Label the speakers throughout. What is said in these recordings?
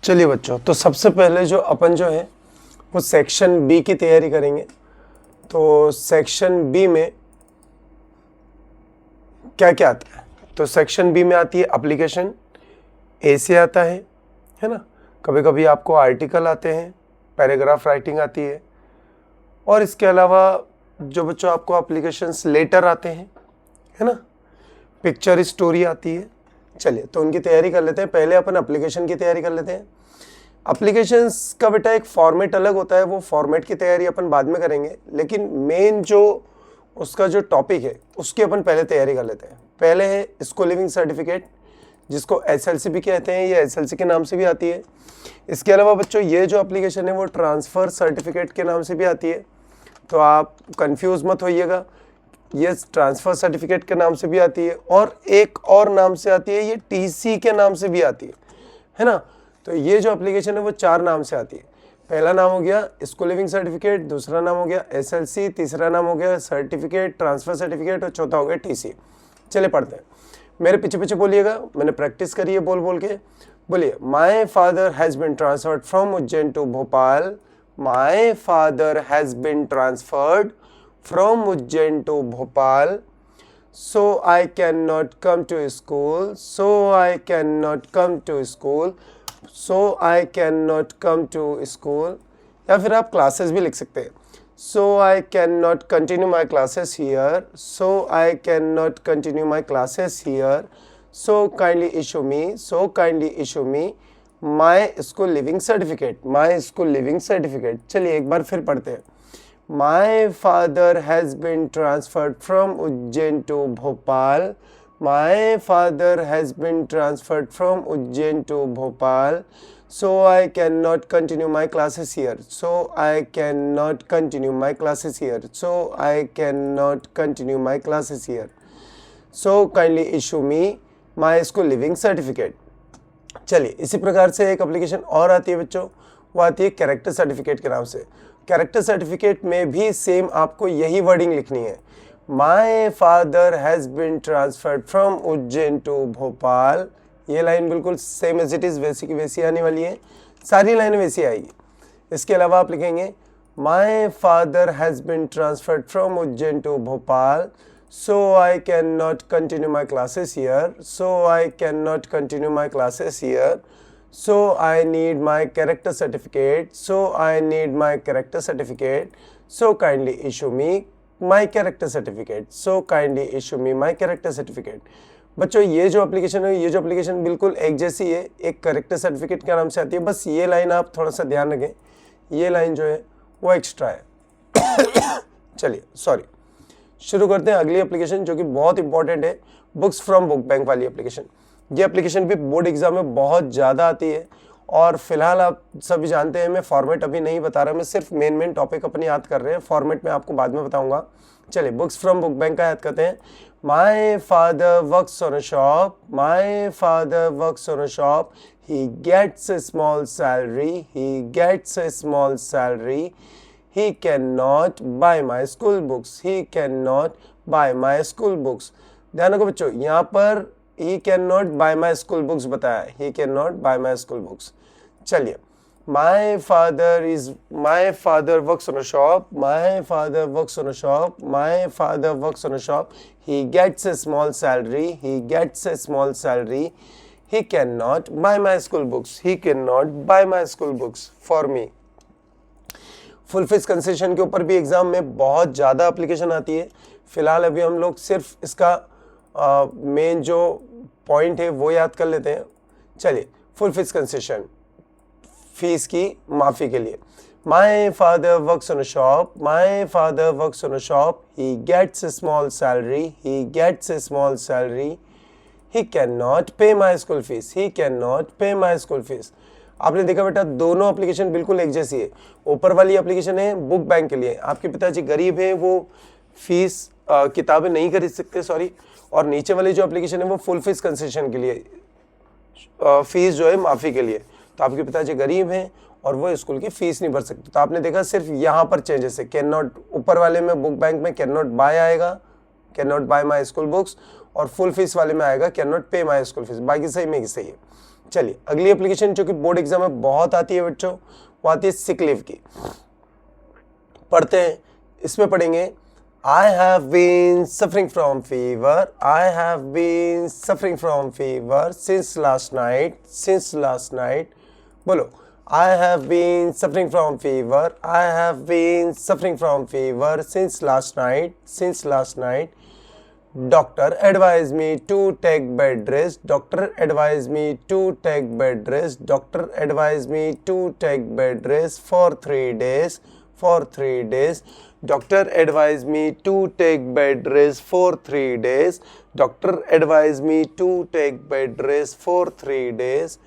Speaker 1: चलिए बच्चों, तो सबसे पहले जो अपन जो है वो सेक्शन बी की तैयारी करेंगे। तो सेक्शन बी में क्या क्या आता है? तो सेक्शन बी में आती है एप्लीकेशन, ए से आता है ना। कभी कभी आपको आर्टिकल आते हैं, पैराग्राफ राइटिंग आती है, और इसके अलावा जो बच्चों आपको एप्लीकेशंस लेटर आते हैं, है ना, पिक्चर स्टोरी आती है। चलिए तो उनकी तैयारी कर लेते हैं। पहले अपन एप्लीकेशन की तैयारी कर लेते हैं। एप्लीकेशंस का बेटा एक फॉर्मेट अलग होता है, वो फॉर्मेट की तैयारी अपन बाद में करेंगे, लेकिन मेन जो उसका जो टॉपिक है उसकी अपन पहले तैयारी कर लेते हैं। पहले है स्कूल लिविंग सर्टिफिकेट, जिसको एसएलसी भी कहते हैं, ये एसएलसी के नाम से भी आती है। इसके अलावा बच्चों ये जो एप्लीकेशन है वो ट्रांसफ़र सर्टिफिकेट के नाम से भी आती है, तो आप कंफ्यूज मत होइएगा। ये ट्रांसफ़र सर्टिफिकेट के नाम से भी आती है, और एक और नाम से आती है, ये टीसी के नाम से भी आती है ना। तो ये जो एप्लीकेशन है वो 4 नाम से आती है। पहला नाम हो गया स्कूल लिविंग सर्टिफिकेट, दूसरा नाम हो गया एसएलसी, तीसरा नाम हो गया सर्टिफिकेट, ट्रांसफ़र सर्टिफिकेट, और चौथा हो गया टीसी। चले पढ़ते हैं, मेरे पीछे पीछे बोलिएगा, मैंने प्रैक्टिस करी है बोल बोल के। बोलिए, my father has been transferred from Ujjain to Bhopal. My father has been transferred from Ujjain to Bhopal, so I cannot come to school, so I cannot come to school, so I cannot come to school। या फिर आप classes भी लिख सकते हैं, so I cannot continue my classes here, so I cannot continue my classes here, so kindly issue me, so kindly issue me my school living certificate, my school living certificate। चलिए एक बार फिर पढ़ते हैं। My father has been transferred from Ujjain to Bhopal. My father has been transferred from Ujjain to Bhopal. So I cannot continue my classes here. So I cannot continue my classes here. So I cannot continue my classes here. So kindly issue me my school living certificate। चलिए इसी प्रकार से एक application और आती है बच्चों, वो आती है कैरेक्टर सर्टिफिकेट के नाम से। कैरेक्टर सर्टिफिकेट में भी सेम आपको यही वर्डिंग लिखनी है, my father has been transferred from Ujjain to Bhopal. ये लाइन बिल्कुल सेम एज इट इज़ वैसी की वैसी आने वाली है, सारी लाइनें वैसी आएगी। इसके अलावा आप लिखेंगे, my father has been transferred from Ujjain to Bhopal, so I cannot continue my classes here, so I cannot continue my classes here, so I need my character certificate, so I need my character certificate, so kindly issue me my character certificate, so kindly issue me my character certificate। बच्चों ये जो application है, ये जो application बिल्कुल एक जैसी है, एक कैरेक्टर सर्टिफिकेट के नाम से आती है, बस ये लाइन आप थोड़ा सा ध्यान रखें, ये लाइन जो है वो एक्स्ट्रा है। चलिए सॉरी, शुरू करते हैं अगली एप्लीकेशन जो कि बहुत इंपॉर्टेंट है, बुक्स फ्रॉम बुक बैंक वाली एप्लीकेशन। ये एप्लीकेशन भी बोर्ड एग्जाम में बहुत ज़्यादा आती है, और फिलहाल आप सभी जानते हैं मैं फॉर्मेट अभी नहीं बता रहा, मैं सिर्फ मेन टॉपिक अपने याद कर रहे हैं, फॉर्मेट में आपको बाद में बताऊंगा। चलिए बुक्स फ्रॉम बुक बैंक का याद करते हैं। My father works on a shop, my father works on a shop, he gets a small salary, he gets a small salary, he cannot buy my school books, he cannot buy my school books। ध्यान रखो बच्चों, यहाँ पर he cannot buy my school books बताया, he cannot buy my school books। चलिए, my father works on a shop, my father works on a shop, my father works on a shop, he gets a small salary, he gets a small salary, he cannot buy my school books, he cannot buy my school books for me। Full fees concession के ऊपर भी exam में बहुत ज़्यादा application आती है, फिलहाल अभी हम लोग सिर्फ इसका मेन जो पॉइंट है वो याद कर लेते हैं। चलिए, फुल फीस कंसेशन, फीस की माफ़ी के लिए। My father works on a shop, my father works on a shop, he gets a small salary, he gets a small salary, he can not pay my school fees, he can not pay my school fees. आपने देखा बेटा दोनों application बिल्कुल एक जैसी है। ऊपर वाली एप्लीकेशन है बुक बैंक के लिए, आपके पिताजी गरीब हैं, वो फीस किताबें नहीं खरीद सकते, सॉरी, और नीचे वाली जो एप्लीकेशन है वो फुल फीस कंसेशन के लिए, फीस जो है माफ़ी के लिए। तो आपके पिताजी गरीब हैं और वो स्कूल की फीस नहीं भर सकते, तो आपने देखा सिर्फ यहाँ पर चेंजेस है। कैन नॉट ऊपर वाले में बुक बैंक में कैन नॉट बाय आएगा, can not bye my school books, और फुल फीस वाले में आएगा can not pay my school fees, बाकी सही में सही है। चलिए अगली एप्लीकेशन जो कि बोर्ड एग्जाम में बहुत आती है बच्चों, वो आती है सिक लीव की। पढ़ते हैं, इसमें पढ़ेंगे I have been suffering from fever. I have been suffering from fever since last night. Since last night. बोलो, I have been suffering from fever. I have been suffering from fever since last night. Since last night. Doctor advised me to take bed rest. Doctor advised me to take bed rest. Doctor advised me to take bed rest for 3 days. For 3 days. Doctor advised me to take bed rest for 3 days. Doctor advised me to take bed rest for 3 days.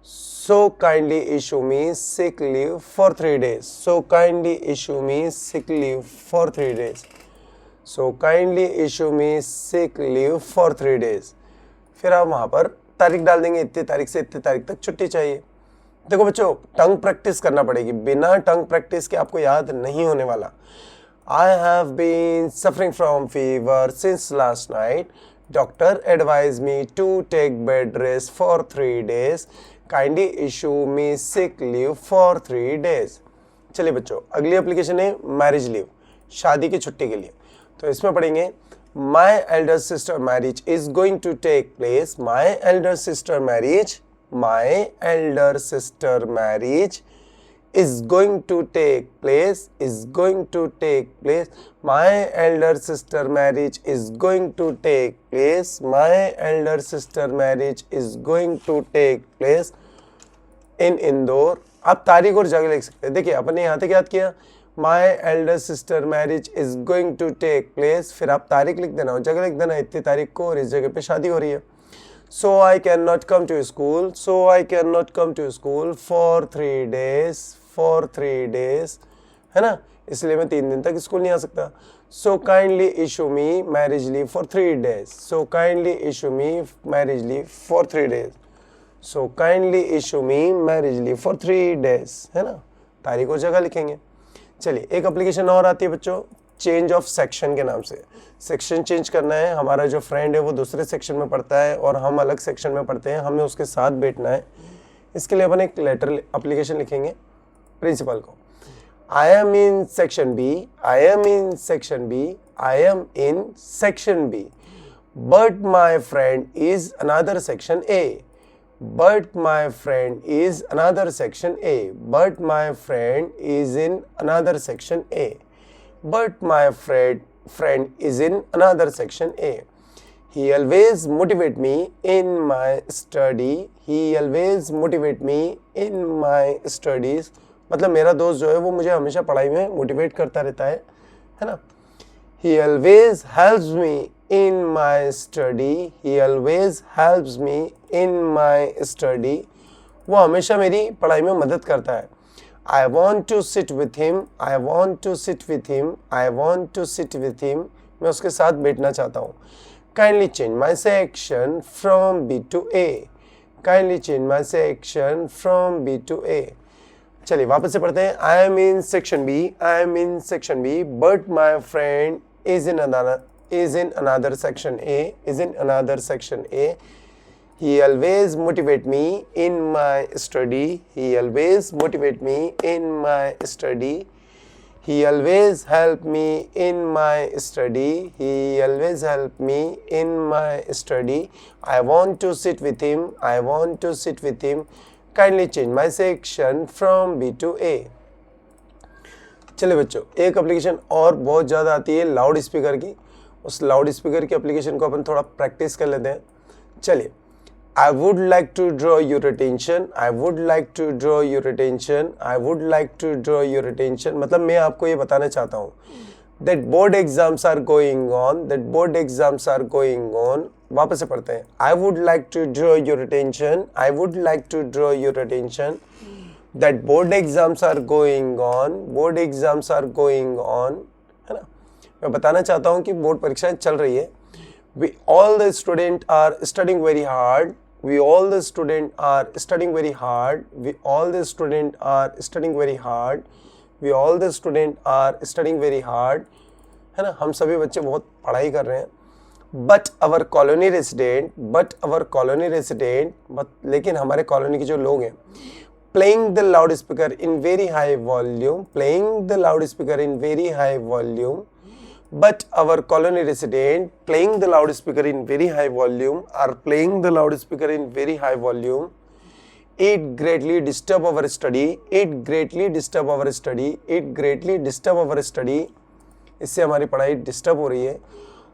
Speaker 1: So kindly issue me sick leave for 3 days. So kindly issue me sick leave for 3 days. So kindly issue me sick leave for 3 days. फिर आप वहाँ पर तारीख डाल देंगे, इतनी तारीख से इतनी तारीख तक छुट्टी चाहिए। देखो बच्चों, टंग प्रैक्टिस करना पड़ेगी, बिना टंग प्रैक्टिस के आपको याद नहीं होने वाला। I have been suffering from fever since last night. Doctor advised me to take bed rest for 3 days. Kindly issue me sick leave for 3 days. चलिए बच्चों, अगली एप्लीकेशन है मैरिज लीव, शादी की छुट्टी के लिए। तो इसमें पढ़ेंगे My elder sister marriage is going to take place. My elder sister marriage. My elder sister marriage is going to take place. Is going to take place. My elder sister marriage is going to take place. My elder sister marriage is going to take place in Indore. आप तारीख और जगह लिख सकते हैं। देखिए अपने यहाँ तक याद किया, My elder sister marriage is going to take place, फिर आप तारीख लिख देना और जगह लिख देना, इतनी तारीख को और इस जगह पे शादी हो रही है। So I cannot come to school. So I cannot come to school for 3 days. For 3 days, है ना, इसलिए मैं 3 दिन तक स्कूल नहीं आ सकता। So kindly issue me marriage leave for 3 days. So kindly issue me marriage leave for 3 days. So kindly issue me marriage leave for 3 days, है ना, तारीख और जगह लिखेंगे। चलिए एक एप्लीकेशन और आती है बच्चों, चेंज ऑफ सेक्शन के नाम से। सेक्शन चेंज करना है, हमारा जो फ्रेंड है वो दूसरे सेक्शन में पढ़ता है और हम अलग सेक्शन में पढ़ते हैं, हमें उसके साथ बैठना है। इसके लिए अपन एक लेटर एप्लीकेशन लिखेंगे प्रिंसिपल को। I am in section B. I am in section B. I am in section B. But my friend is another section A. But my friend is another section A. But my friend is in another section A. But my friend is in another section A. He always motivate me in my study. He always motivate me in my studies. मतलब मेरा दोस्त जो है वो मुझे हमेशा पढ़ाई में मोटिवेट करता रहता है ना। He always helps me in my study. He always helps me in my study. वो हमेशा मेरी पढ़ाई में मदद करता है। I want to sit with him. I want to sit with him. I want to sit with him. मैं उसके साथ बैठना चाहता हूँ। Kindly change my section from B to A. Kindly change my section from B to A. चलिए वापस से पढ़ते हैं। I am in section B. I am in section B. But my friend is in another section A. Is in another section A. He always motivate me in my study. He always motivate me in my study. He always help me in my study. He always help me in my study. I want to sit with him. I want to sit with him. Kindly change my section from B to A. चलिए बच्चों, एक application और बहुत ज़्यादा आती है loud speaker की। उस लाउड स्पीकर की एप्लीकेशन को अपन थोड़ा प्रैक्टिस कर लेते हैं। चलिए, I would like to draw your attention. I would like to draw your attention. I would like to draw your attention. मतलब मैं आपको ये बताना चाहता हूँ that board exams are going on. That board exams are going on. वापस से पढ़ते हैं। I would like to draw your attention. I would like to draw your attention. That board exams are going on. Board exams are going on. है ना? मैं बताना चाहता हूँ कि बोर्ड परीक्षाएं चल रही है। We all the students are studying very hard. We all the students are studying very hard. We all the students are studying very hard. We all the students are studying very hard. है ना? हम सभी बच्चे बहुत पढ़ाई कर रहे हैं। बट अवर कॉलोनी रेसिडेंट, लेकिन हमारे कॉलोनी के जो लोग हैं, playing the loud speaker in very high volume, but our colony resident playing the loudspeaker in very high volume, it greatly disturb our study, इससे हमारी पढ़ाई डिस्टर्ब हो रही है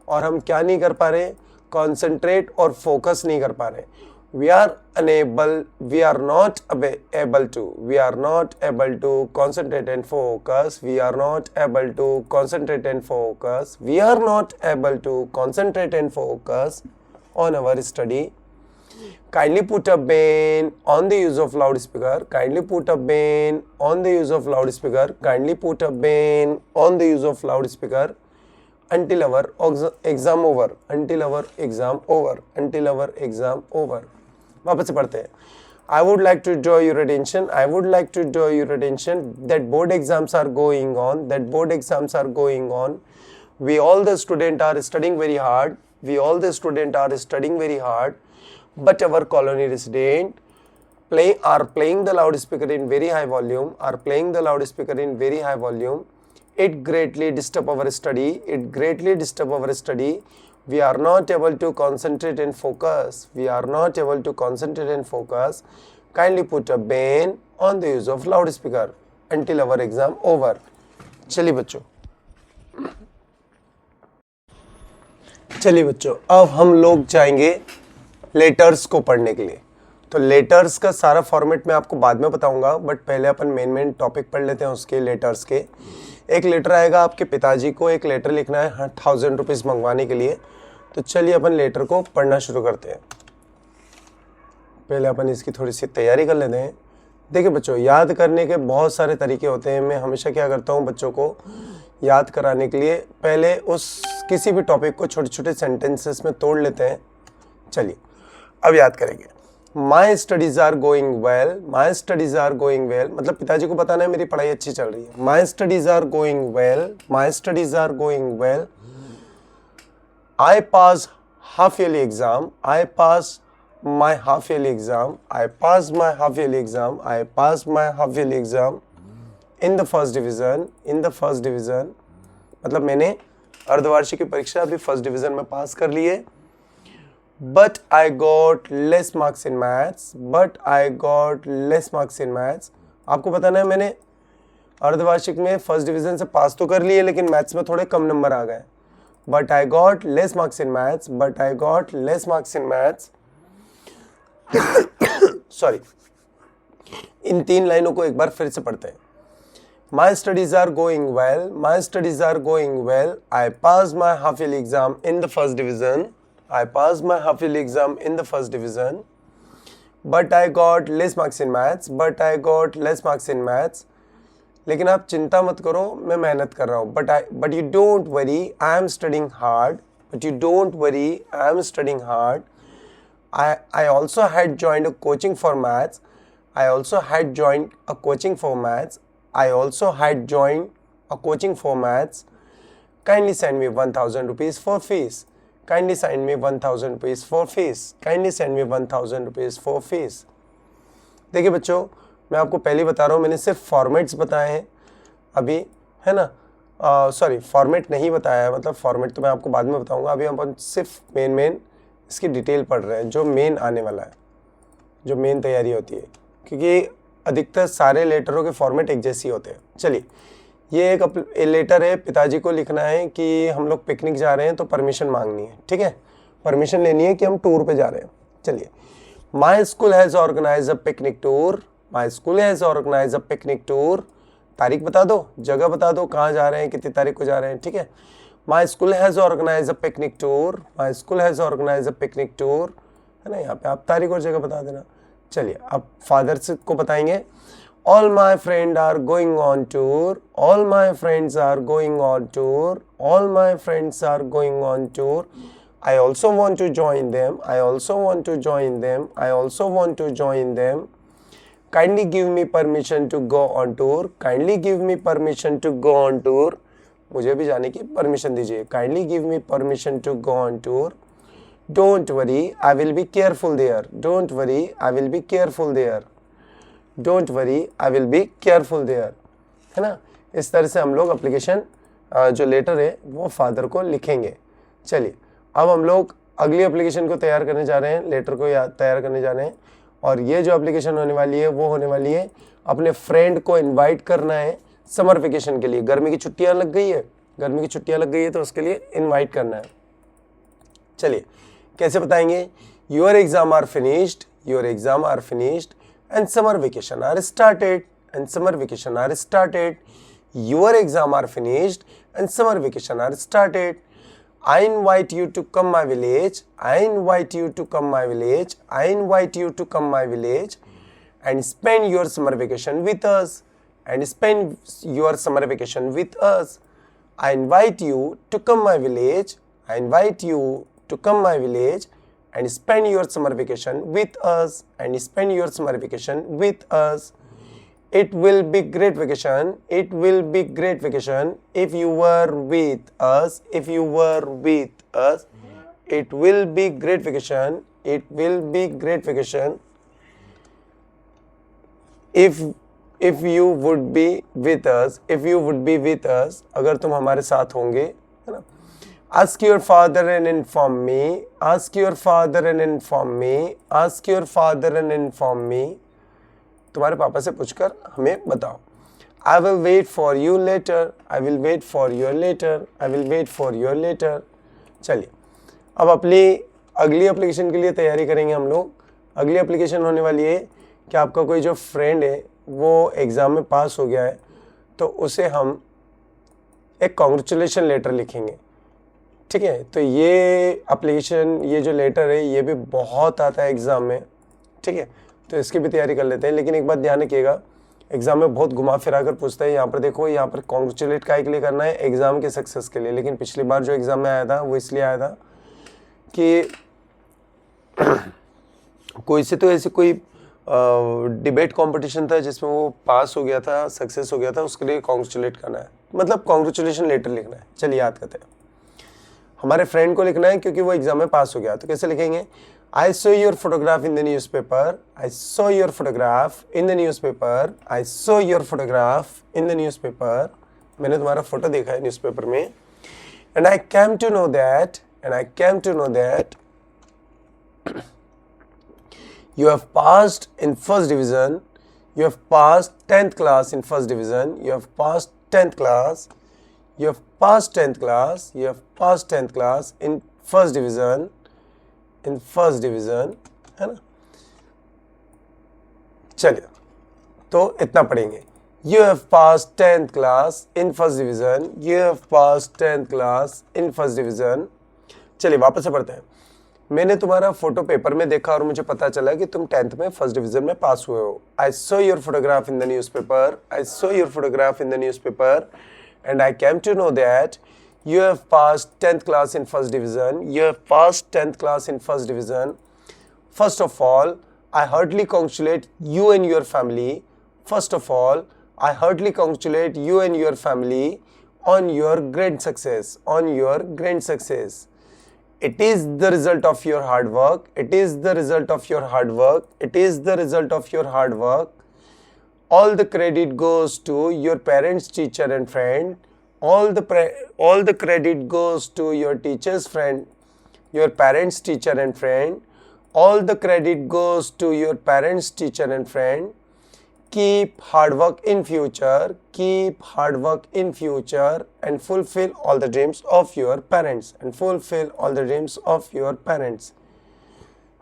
Speaker 1: और हम क्या नहीं कर पा रहे, कॉन्सेंट्रेट और फोकस नहीं कर पा रहे. we are not able to concentrate and focus, on our study. Kindly put a ban on the use of loudspeaker, until our exam over. वापस से पढ़ते हैं. I would like to draw your attention that board exams are going on. We all the students are studying very hard, but our colony resident are playing the loudspeaker in very high volume, it greatly disturb our study, we are not able to concentrate and focus, kindly put a ban on the use of loudspeaker until our exam over. चलिए बच्चों, अब हम लोग जाएंगे letters को पढ़ने के लिए. तो लेटर्स का सारा फॉर्मेट मैं आपको बाद में बताऊंगा, बट पहले अपन मेन टॉपिक पढ़ लेते हैं उसके लेटर्स के. एक लेटर आएगा आपके पिताजी को, एक लेटर लिखना है 1000 रुपीज़ मंगवाने के लिए. तो चलिए अपन लेटर को पढ़ना शुरू करते हैं. पहले अपन इसकी थोड़ी सी तैयारी कर लेते हैं. देखिए बच्चों, याद करने के बहुत सारे तरीके होते हैं. मैं हमेशा क्या करता हूँ, बच्चों को याद कराने के लिए पहले उस किसी भी टॉपिक को छोटे छोटे सेंटेंसेस में तोड़ लेते हैं. चलिए अब याद करेंगे. My studies are going well, मतलब पिताजी को बताना है मेरी पढ़ाई अच्छी चल रही है. My studies are going well, I passed half yearly exam. I passed my half yearly exam in the first division. मतलब मैंने अर्धवार्षिक की परीक्षा अभी फर्स्ट डिवीजन में पास कर ली है. But I got less marks in maths. आपको बताना है मैंने अर्धवार्षिक में फर्स्ट डिवीजन से पास तो कर लिए, लेकिन मैथ्स में थोड़े कम नंबर आ गए. But I got less marks in maths. Sorry. इन 3 लाइनों को एक बार फिर से पढ़ते हैं. My studies are going well. I passed my half yearly exam in the first division. But I got less marks in maths. लेकिन आप चिंता मत करो, मैं मेहनत कर रहा हूँ. But you don't worry, I am studying hard. I also had joined a coaching for maths. Kindly send me 1000 rupees for fees. देखिए बच्चों, मैं आपको पहले बता रहा हूँ, मैंने सिर्फ फॉर्मेट्स बताए हैं अभी, है ना. सॉरी, फॉर्मेट नहीं बताया है, मतलब फॉर्मेट तो मैं आपको बाद में बताऊंगा. अभी हम सिर्फ मेन इसकी डिटेल पढ़ रहे हैं, जो मेन आने वाला है, जो मेन तैयारी होती है, क्योंकि अधिकतर सारे लेटरों के फॉर्मेट एक जैसी होते हैं. चलिए, ये एक लेटर है, पिताजी को लिखना है कि हम लोग पिकनिक जा रहे हैं, तो परमिशन मांगनी है. ठीक है, परमिशन लेनी है कि हम टूर पे जा रहे हैं. चलिए, my school has organise a picnic tour. तारीख बता दो, जगह बता दो, कहाँ जा रहे हैं, कितनी तारीख को जा रहे हैं. ठीक है, my school has organise a picnic tour, है ना. यहाँ पे आप तारीख और जगह बता देना. चलिए, अब फादर्स को बताएंगे. All my friends are going on tour. I also want to join them. Kindly give me permission to go on tour. मुझे भी जाने की परमिशन दीजिए। Kindly give me permission to go on tour. Don't worry I will be careful there. Don't worry I will be careful there. Don't worry I will be careful there, है ना। इस तरह से हम लोग एप्लीकेशन जो letter है वो फादर को लिखेंगे। चलिए अब हम लोग अगली एप्लीकेशन को तैयार करने जा रहे हैं, लेटर को तैयार करने जा रहे हैं। और ये जो एप्लीकेशन होने वाली है वो होने वाली है अपने फ्रेंड को इनवाइट करना है समर वेकेशन के लिए। गर्मी की छुट्टियां लग गई है, गर्मी की छुट्टियां लग गई है तो उसके लिए इनवाइट करना है। चलिए कैसे बताएंगे। Your exam are finished, your exam are finished and summer vacation are started, and summer vacation are started. Your exam are finished and summer vacation are started. I invite you to come my village. I invite you to come my village. I invite you to come my village and spend your summer vacation with us. And spend your summer vacation with us. I invite you to come my village. I invite you to come my village and spend your summer vacation with us. And spend your summer vacation with us. It will be great vacation. It will be great vacation if you were with us. If you were with us. It will be great vacation. It will be great vacation if you would be with us. If you would be with us. अगर तुम हमारे साथ होंगे, है ना। Ask your father and inform me. Ask your father and inform me. Ask your father and inform me. तुम्हारे पापा से पूछकर हमें बताओ। I will wait for you later. I will wait for you later. I will wait for you later. चलिए अब अपनी अगली एप्लीकेशन के लिए तैयारी करेंगे हम लोग। अगली एप्लीकेशन होने वाली है कि आपका कोई जो फ्रेंड है वो एग्ज़ाम में पास हो गया है तो उसे हम एक कॉन्ग्रेचुलेशन लेटर लिखेंगे, ठीक है। तो ये एप्लीकेशन, ये जो लेटर है ये भी बहुत आता है एग्ज़ाम में, ठीक है। तो इसकी भी तैयारी कर लेते हैं। लेकिन एक बात ध्यान रखिएगा, एग्जाम में बहुत घुमा फिरा कर पूछता है। यहाँ पर देखो, यहाँ पर कॉन्ग्रेचुलेट काय के लिए करना है, एग्जाम के सक्सेस के लिए। लेकिन पिछली बार जो एग्जाम में आया था वो इसलिए आया था कि कोई से तो ऐसे कोई डिबेट कंपटीशन था जिसमें वो पास हो गया था, सक्सेस हो गया था, उसके लिए कॉन्ग्रेचुलेट करना है, मतलब कॉन्ग्रेचुलेशन लेटर लिखना है। चलिए याद करते हैं। हमारे फ्रेंड को लिखना है क्योंकि वो एग्जाम में पास हो गया। तो कैसे लिखेंगे। I saw your photograph in the newspaper. I saw your photograph in the newspaper. I saw your photograph in the newspaper. मैंने तुम्हारा फोटो देखा है न्यूज़पेपर में। And I came to know that. And I came to know that you have passed in first division. You have passed 10th class in first division. You have passed 10th class. You have passed 10th class. You have passed 10th class in first division. In first division, है ना। चलिए तो इतना पढ़ेंगे। You have pass 10th class in first division. You have pass 10th class in first division. चलिए वापस से पढ़ते हैं। मैंने तुम्हारा फोटो पेपर में देखा और मुझे पता चला कि तुम 10th में फर्स्ट डिवीजन में पास हुए हो। I saw your photograph in the newspaper. I saw your photograph in the newspaper and I came to know that you have passed 10th class in first division. You have passed 10th class in first division. First of all, I heartily congratulate you and your family. First of all, I heartily congratulate you and your family on your great success. On your great success. It is the result of your hard work. It is the result of your hard work. It is the result of your hard work. All the credit goes to your parents, teacher, and friend. All the credit goes to your teacher's friend, your parents, teacher, and friend. All the credit goes to your parents, teacher, and friend. Keep hard work in future. Keep hard work in future and fulfill all the dreams of your parents. And fulfill all the dreams of your parents.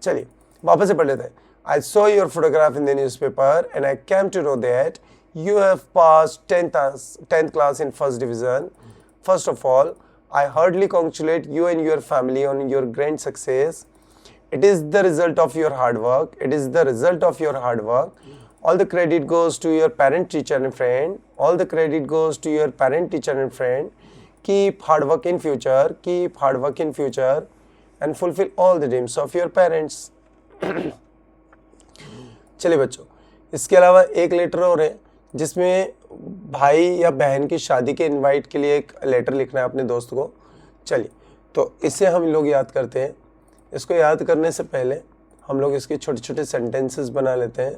Speaker 1: चलिए वापस से पढ़ लेते हैं। I saw your photograph in the newspaper and I came to know that you have passed 10th class in first division. First of all, I heartily congratulate you and your family on your great success. It is the result of your hard work. It is the result of your hard work. All the credit goes to your parent, teacher, and friend. All the credit goes to your parent, teacher, and friend. Keep hard work in future. Keep hard work in future and fulfill all the dreams of your parents. चलिए बच्चों, इसके अलावा एक letter और है जिसमें भाई या बहन की शादी के इनवाइट के लिए एक लेटर लिखना है अपने दोस्त को। चलिए, तो इसे हम लोग याद करते हैं। इसको याद करने से पहले हम लोग इसके छोटे छोटे सेंटेंसेस बना लेते हैं।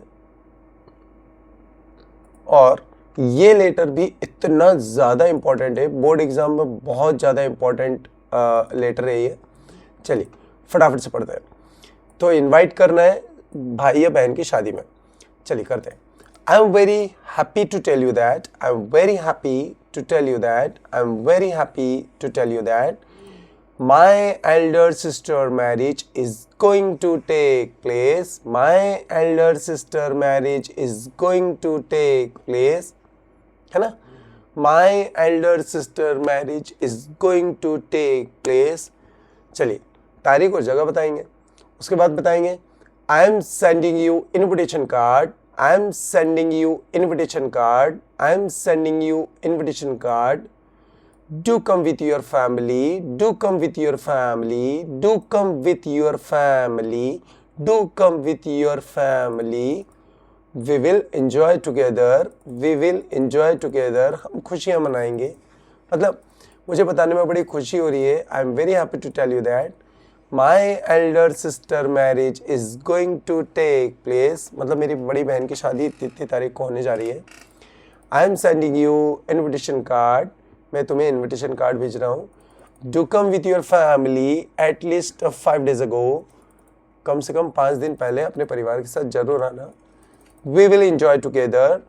Speaker 1: और ये लेटर भी इतना ज़्यादा इम्पोर्टेंट है, बोर्ड एग्जाम में बहुत ज़्यादा इम्पोर्टेंट लेटर है ये। चलिए फटाफट से पढ़ते हैं। तो इनवाइट करना है भाई या बहन की शादी में। चलिए करते हैं। I am very happy to tell you that, I am very happy to tell you that, I am very happy to tell you that my elder sister marriage is going to take place, my elder sister marriage is going to take place, है ना? my elder sister marriage is going to take place। चलिए तारीख और जगह बताएंगे, उसके बाद बताएंगे I am sending you invitation card, I am sending you invitation card, I am sending you invitation card, do come with your family, do come with your family, do come with your family, do come with your family, we will enjoy together, we will enjoy together, हम खुशियाँ मनाएंगे। मतलब मुझे बताने में बड़ी खुशी हो रही है। I am very happy to tell you that my elder sister marriage is going to take place, मतलब मेरी बड़ी बहन की शादी इतनी तारीख को होने जा रही है। I am sending you invitation card, मैं तुम्हें इनविटेशन कार्ड भेज रहा हूँ। Do come with your family at least 5 days ago, कम से कम 5 दिन पहले अपने परिवार के साथ जरूर आना। We will enjoy together,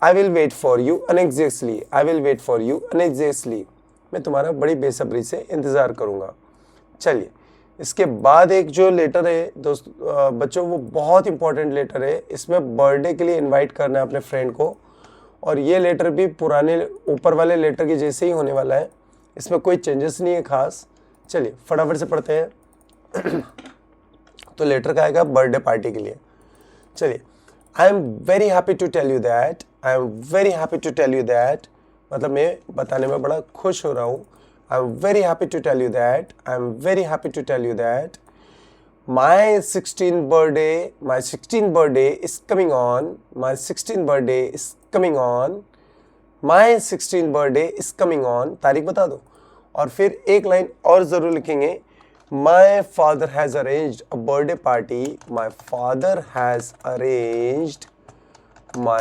Speaker 1: I will wait for you anxiously, I will wait for you anxiously, मैं तुम्हारा बड़ी बेसब्री से इंतज़ार करूँगा। चलिए इसके बाद एक जो लेटर है दोस्त बच्चों, वो बहुत इंपॉर्टेंट लेटर है। इसमें बर्थडे के लिए इन्वाइट करना है अपने फ्रेंड को, और ये लेटर भी पुराने ऊपर वाले लेटर के जैसे ही होने वाला है, इसमें कोई चेंजेस नहीं है खास। चलिए फटाफट से पढ़ते हैं। तो लेटर का आएगा बर्थडे पार्टी के लिए। चलिए I am very happy to tell you that, I am very happy to tell you that, मतलब मैं बताने में बड़ा खुश हो रहा हूँ। I am very happy to tell you that, I am very happy to tell you that my 16th birthday is coming on, my 16th birthday is coming on, my 16th birthday is coming on, तारीख बता दो। और फिर एक line और ज़रूर लिखेंगे, my father has arranged a birthday party, my father has arranged a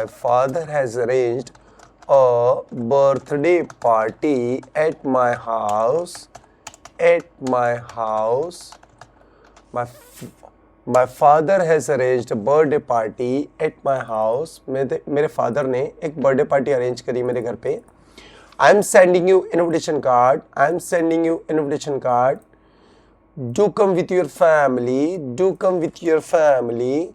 Speaker 1: birthday party at my house, My father has arranged a birthday party at my house, मेरे फादर ने एक बर्थडे पार्टी अरेंज करी मेरे घर पे। I am sending you invitation card, I am sending you invitation card, do come with your family, do come with your family,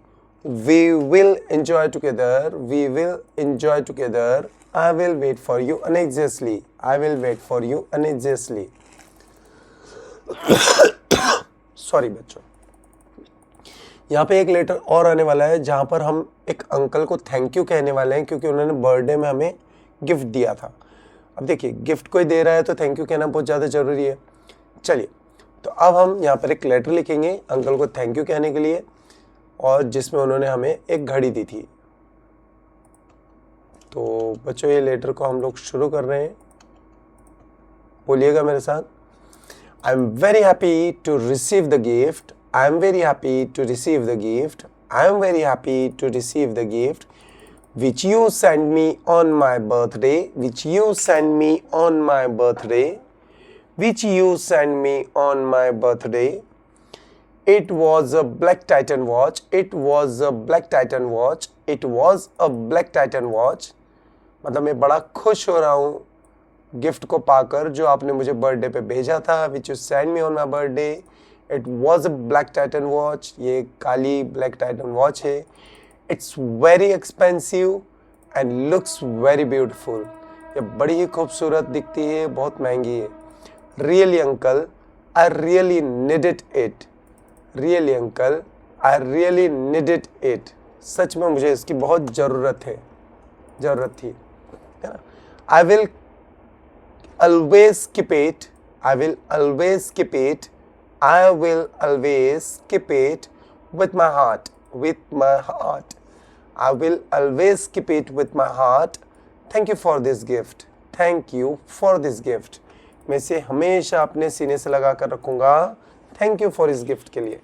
Speaker 1: we will enjoy together, we will enjoy together, I will wait for you unanxiously, I will wait for you unanxiously। Sorry बच्चों, यहाँ पे एक letter और आने वाला है जहाँ पर हम एक अंकल को थैंक यू कहने वाले हैं, क्योंकि उन्होंने बर्थडे में हमें गिफ्ट दिया था। अब देखिए गिफ्ट कोई दे रहा है तो थैंक यू कहना बहुत ज़्यादा ज़रूरी है। चलिए तो अब हम यहाँ पर एक लेटर लिखेंगे अंकल को थैंक यू कहने के लिए, और जिसमें उन्होंने हमें एक घड़ी दी थी। तो बच्चों ये लेटर को हम लोग शुरू कर रहे हैं, बोलिएगा मेरे साथ। I am very happy to receive the gift, I am very happy to receive the gift, I am very happy to receive the gift which you send me on my birthday, which you send me on my birthday, which you send me on my birthday. It was a black Titan watch, it was a black Titan watch, it was a black Titan watch, मतलब मैं बड़ा खुश हो रहा हूँ gift को पाकर जो आपने मुझे बर्थडे पे भेजा था। Which you send me on my birthday, it was a black Titan watch, ये काली ब्लैक टाइटन वॉच है। It's very expensive and looks very beautiful, ये बड़ी ही खूबसूरत दिखती है, बहुत महंगी है। Really uncle I really needed it, really uncle I really needed it, सच में मुझे इसकी बहुत ज़रूरत थी, है ना। I will always keep it, I will always keep it, I will always keep it with my heart, with my heart, I will always keep it with my heart, thank you for this gift, thank you for this gift, मैं इसे हमेशा अपने सीने से लगा कर रखूँगा, thank you for इस गिफ्ट के लिए।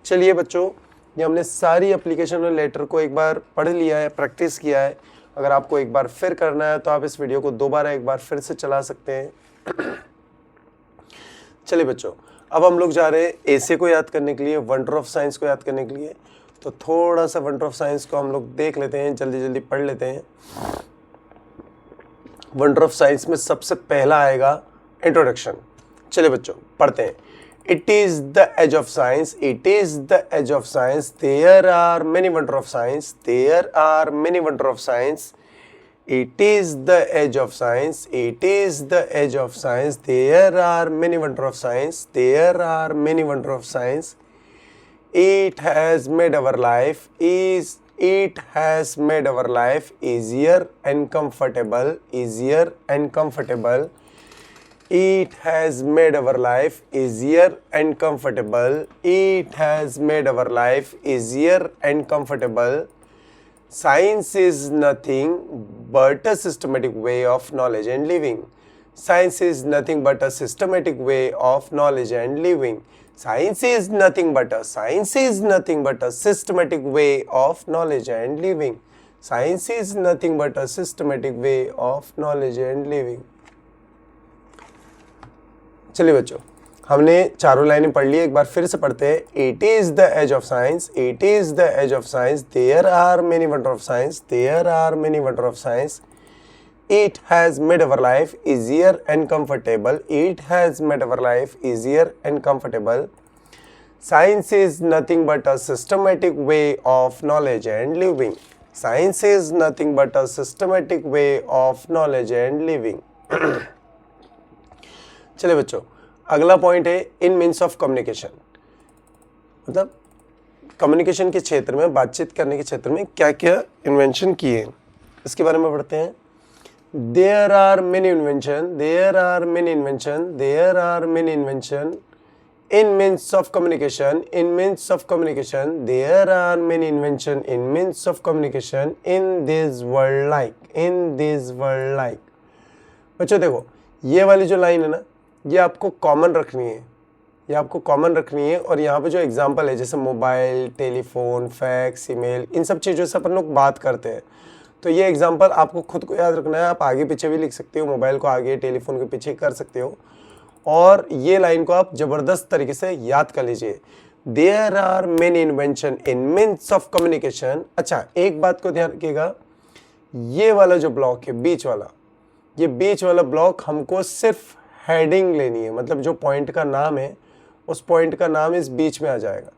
Speaker 1: चलिए बच्चों, ये हमने सारी एप्लीकेशन और लेटर को एक बार पढ़ लिया है, प्रैक्टिस किया है। अगर आपको एक बार फिर करना है तो आप इस वीडियो को दोबारा एक बार फिर से चला सकते हैं। चलिए बच्चों, अब हम लोग जा रहे हैं एसे को याद करने के लिए, वंडर ऑफ साइंस को याद करने के लिए। तो थोड़ा सा वंडर ऑफ साइंस को हम लोग देख लेते हैं, जल्दी जल्दी पढ़ लेते हैं। वंडर ऑफ साइंस में सबसे पहला आएगा इंट्रोडक्शन। चलिए बच्चों पढ़ते हैं। It is the edge of science, it is the edge of science, there are many wonder of science, there are many wonder of science, it is the edge of science, it is the edge of science, there are many wonder of science, there are many wonder of science, it has made our life it has made our life easier and comfortable, easier and comfortable. It has made our life easier and comfortable. It has made our life easier and comfortable. Science is nothing but a systematic way of knowledge and living. Science is nothing but a systematic way of knowledge and living. Science is nothing but a systematic way of knowledge and living. Science is nothing but a systematic way of knowledge and living. चलिए बच्चों, हमने चारों लाइनें पढ़ ली, एक बार फिर से पढ़ते हैं। It is the age of science, it is the age of science, there are many wonder of science, there are many wonder of science, it has made our life easier and comfortable, it has made our life easier and comfortable, science is nothing but a systematic way of knowledge and living, science is nothing but a systematic way of knowledge and living. चलिए बच्चों, अगला point है इन means of communication, मतलब communication के क्षेत्र में, बातचीत करने के क्षेत्र में क्या क्या इन्वेंशन किए, इसके बारे में पढ़ते हैं। There are many invention, there are many invention, there are many invention in means of communication, in means of communication, there are many invention in means of communication in this world like, in this world like. बच्चों देखो, ये वाली जो line है ना, ये आपको common रखनी है, ये आपको कॉमन रखनी है। और यहाँ पे जो एग्जांपल है, जैसे मोबाइल, टेलीफोन, फैक्स, ईमेल, इन सब चीज़ों से अपन लोग बात करते हैं, तो ये एग्जांपल आपको खुद को याद रखना है। आप आगे पीछे भी लिख सकते हो, मोबाइल को आगे, टेलीफोन के पीछे कर सकते हो, और ये लाइन को आप ज़बरदस्त तरीके से याद कर लीजिए। There are many invention in means of communication. अच्छा, एक बात को ध्यान रखिएगा, ये वाला जो ब्लॉक है बीच वाला, ये बीच वाला ब्लॉक हमको सिर्फ हेडिंग लेनी है, मतलब जो पॉइंट का नाम है उस पॉइंट का नाम इस बीच में आ जाएगा।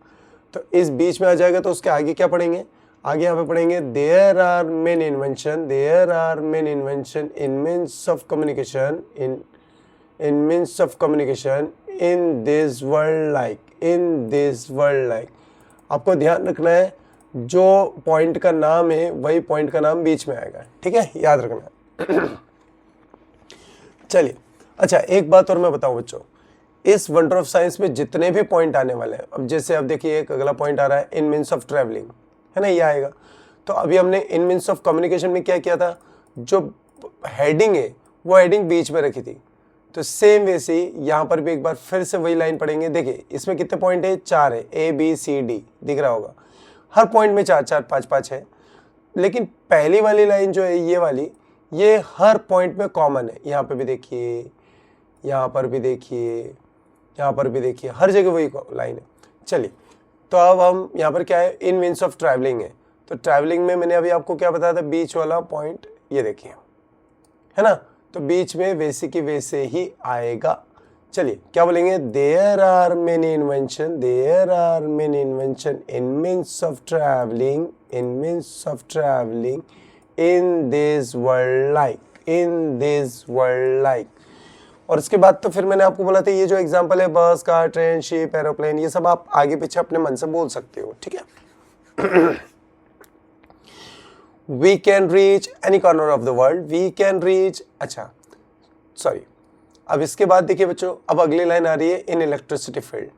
Speaker 1: तो इस बीच में आ जाएगा तो उसके आगे क्या पढ़ेंगे, आगे यहाँ पे पढ़ेंगे there are many invention, there are many invention in means of communication, in means of communication in this world like, in this world like. आपको ध्यान रखना है, जो पॉइंट का नाम है वही पॉइंट का नाम बीच में आएगा, ठीक है, याद रखना। चलिए, अच्छा एक बात और मैं बताऊं बच्चों, इस वंडर ऑफ साइंस में जितने भी पॉइंट आने वाले हैं, अब जैसे अब देखिए एक अगला पॉइंट आ रहा है इन मीन्स ऑफ ट्रैवलिंग, है ना, ये आएगा। तो अभी हमने इन मीन्स ऑफ कम्युनिकेशन में क्या किया था, जो हेडिंग है वो हेडिंग बीच में रखी थी। तो सेम वैसे ही यहाँ पर भी एक बार फिर से वही लाइन पढ़ेंगे। देखिए इसमें कितने पॉइंट है, 4 है, A B C D दिख रहा होगा, हर पॉइंट में 4 4 5 5 है। लेकिन पहली वाली लाइन जो है ये वाली, ये हर पॉइंट में कॉमन है। यहाँ पे भी देखिए, यहाँ पर भी देखिए, यहाँ पर भी देखिए, हर जगह वही लाइन है। चलिए, तो अब हम यहाँ पर क्या है, इन मीन्स ऑफ ट्रैवलिंग है। तो ट्रैवलिंग में मैंने अभी आपको क्या बताया था, बीच वाला पॉइंट ये देखिए, है ना, तो बीच में वैसे की वैसे ही आएगा। चलिए क्या बोलेंगे, there are many invention, there are many invention in means of travelling, in means of travelling in this world like, in this world like. और इसके बाद तो फिर मैंने आपको बोला था ये जो एग्जांपल है, बस, कार, ट्रेन, शिप, एरोप्लेन, ये सब आप आगे पीछे अपने मन से बोल सकते हो, ठीक है। We can reach any corner of the world, we can reach, अच्छा सॉरी, अब इसके बाद देखिए बच्चों, अब अगली लाइन आ रही है इन इलेक्ट्रिसिटी फील्ड।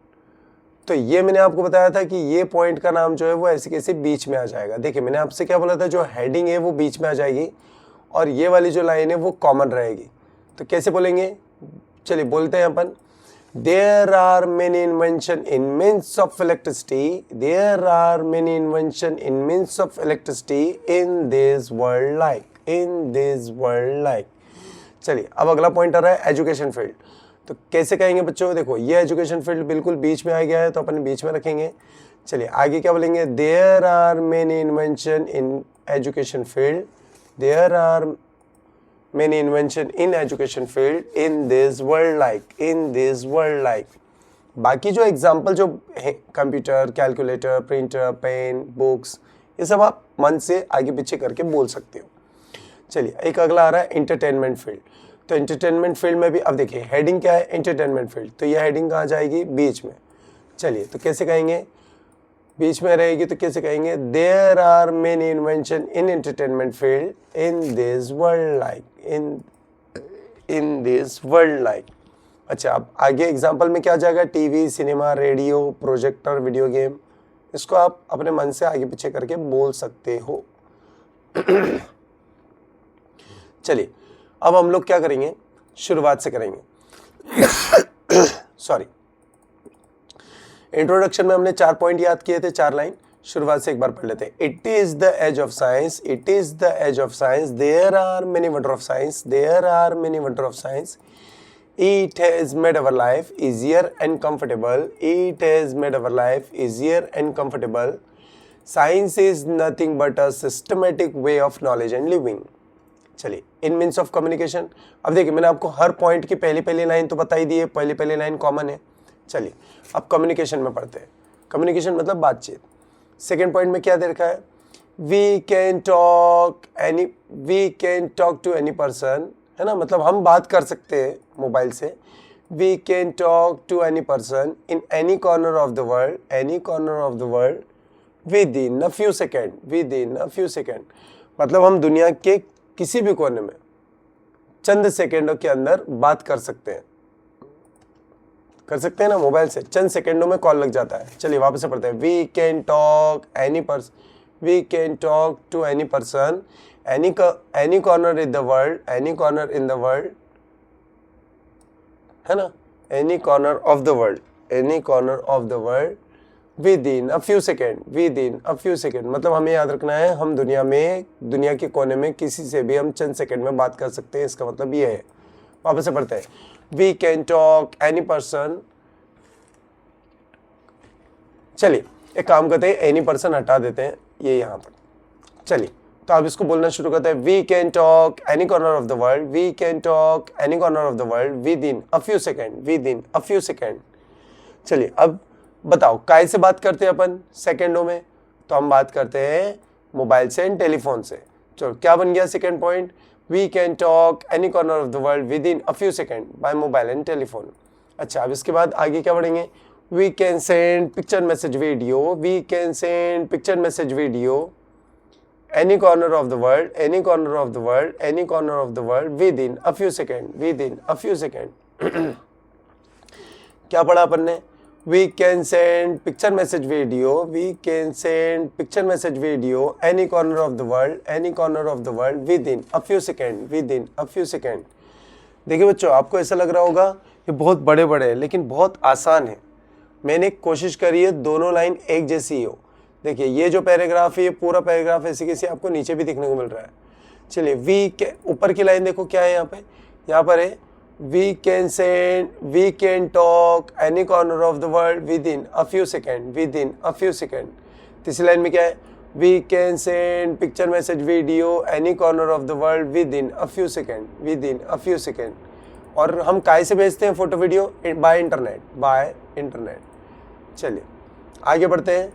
Speaker 1: तो ये मैंने आपको बताया था कि ये पॉइंट का नाम जो है वो ऐसे कैसे बीच में आ जाएगा। देखिए मैंने आपसे क्या बोला था, जो हेडिंग है वो बीच में आ जाएगी, और ये वाली जो लाइन है वो कॉमन रहेगी। तो कैसे बोलेंगे, चलिए बोलते हैं अपन, there are many invention in means of electricity, there are many invention in means of electricity in this world like, in this world like. चलिए अब अगला पॉइंट आ रहा है एजुकेशन फील्ड। तो कैसे कहेंगे बच्चों, देखो ये एजुकेशन फील्ड बिल्कुल बीच में आ गया है तो अपन बीच में रखेंगे। चलिए आगे क्या बोलेंगे, there are many invention in education field, there are many invention in education field in this world like, in this world like. बाकी जो एग्जाम्पल जो है, computer, calculator, printer, pen, books, ये सब आप मन से आगे पीछे करके बोल सकते हो। चलिए एक अगला आ रहा है एंटरटेनमेंट फील्ड। तो एंटरटेनमेंट फील्ड में भी अब देखिए हेडिंग क्या है, एंटरटेनमेंट फील्ड, तो यह हेडिंग कहाँ जाएगी, बीच में। चलिए तो कैसे कहेंगे, बीच में रहेगी तो कैसे कहेंगे, there are many invention in entertainment field in this world like, in this world like. अच्छा अब आगे एग्जाम्पल में क्या जाएगा, TV, cinema, radio, projector, video game. इसको आप अपने मन से आगे पीछे करके बोल सकते हो। चलिए अब हम लोग क्या करेंगे, शुरुआत से करेंगे। सॉरी, इंट्रोडक्शन में हमने 4 पॉइंट याद किए थे, 4 लाइन। शुरुआत से एक बार पढ़ लेते हैं। It is the age of science, it is the age of science, there are many wonder of science, there are many wonder of science, it has made our life easier and comfortable, it has made our life easier and comfortable, science is nothing but a systematic way of knowledge and living। चलिए इन means of communication. अब देखिए मैंने आपको हर point की पहली line तो बता ही दी है, पहली लाइन कॉमन है। चलिए अब कम्युनिकेशन में पढ़ते हैं। कम्युनिकेशन मतलब बातचीत। सेकेंड पॉइंट में क्या दे रखा है, we can talk to any person, है ना, मतलब हम बात कर सकते हैं मोबाइल से। We can talk to any person in any corner of the world, any corner of the world, within a few second, within a few second. मतलब हम दुनिया के किसी भी कोने में चंद सेकेंडों के अंदर बात कर सकते हैं, ना मोबाइल से, चंद सेकेंडों में कॉल लग जाता है। चलिए वापस से पढ़ते हैं। We can talk any person, we can talk to any person any corner in the world, any corner in the world, है ना, any corner of the world, any corner of the world, within a few second, within a few second। मतलब हमें याद रखना है, हम दुनिया के कोने में किसी से भी हम चंद सेकंड में बात कर सकते हैं। इसका मतलब ये है। वापस से पढ़ते हैं। we can talk any person। चलिए एक काम करते हैं, एनी पर्सन हटा देते हैं ये यहाँ पर। चलिए तो आप इसको बोलना शुरू करते हैं। We can talk any corner of the world, we can talk any corner of the world, within a few second, within a few second. चलिए अब बताओ काय से बात करते हैं अपन सेकेंडों में, तो हम बात करते हैं मोबाइल से एंड टेलीफोन से। चलो क्या बन गया second point, we can talk any corner of the world within a few second by mobile and telephone. अच्छा अब इसके बाद आगे क्या बढ़ेंगे, we can send picture message video, we can send picture message video any corner of the world, any corner of the world, any corner of the world, within a few second, within a few second। क्या पढ़ा अपन ने, we can send picture message video, we can send picture message video any corner of the world, any corner of the world, within a few second, within a few second। देखिए बच्चों आपको ऐसा लग रहा होगा ये बहुत बड़े है, लेकिन बहुत आसान है। मैंने कोशिश करी है दोनों लाइन एक जैसी ही हो। देखिए ये जो पैराग्राफ है, ये पूरा पैराग्राफ ऐसे कैसे आपको नीचे भी दिखने को मिल रहा है। चलिए वी के ऊपर की लाइन देखो क्या है यहाँ पर है, we can talk any corner of the world within a few second, within a few second. तीसरी लाइन में क्या है, we can send picture message video any corner of the world within a few second, within a few second. और हम काय से भेजते हैं फोटो वीडियो, बाय इंटरनेट। चलिए आगे बढ़ते हैं।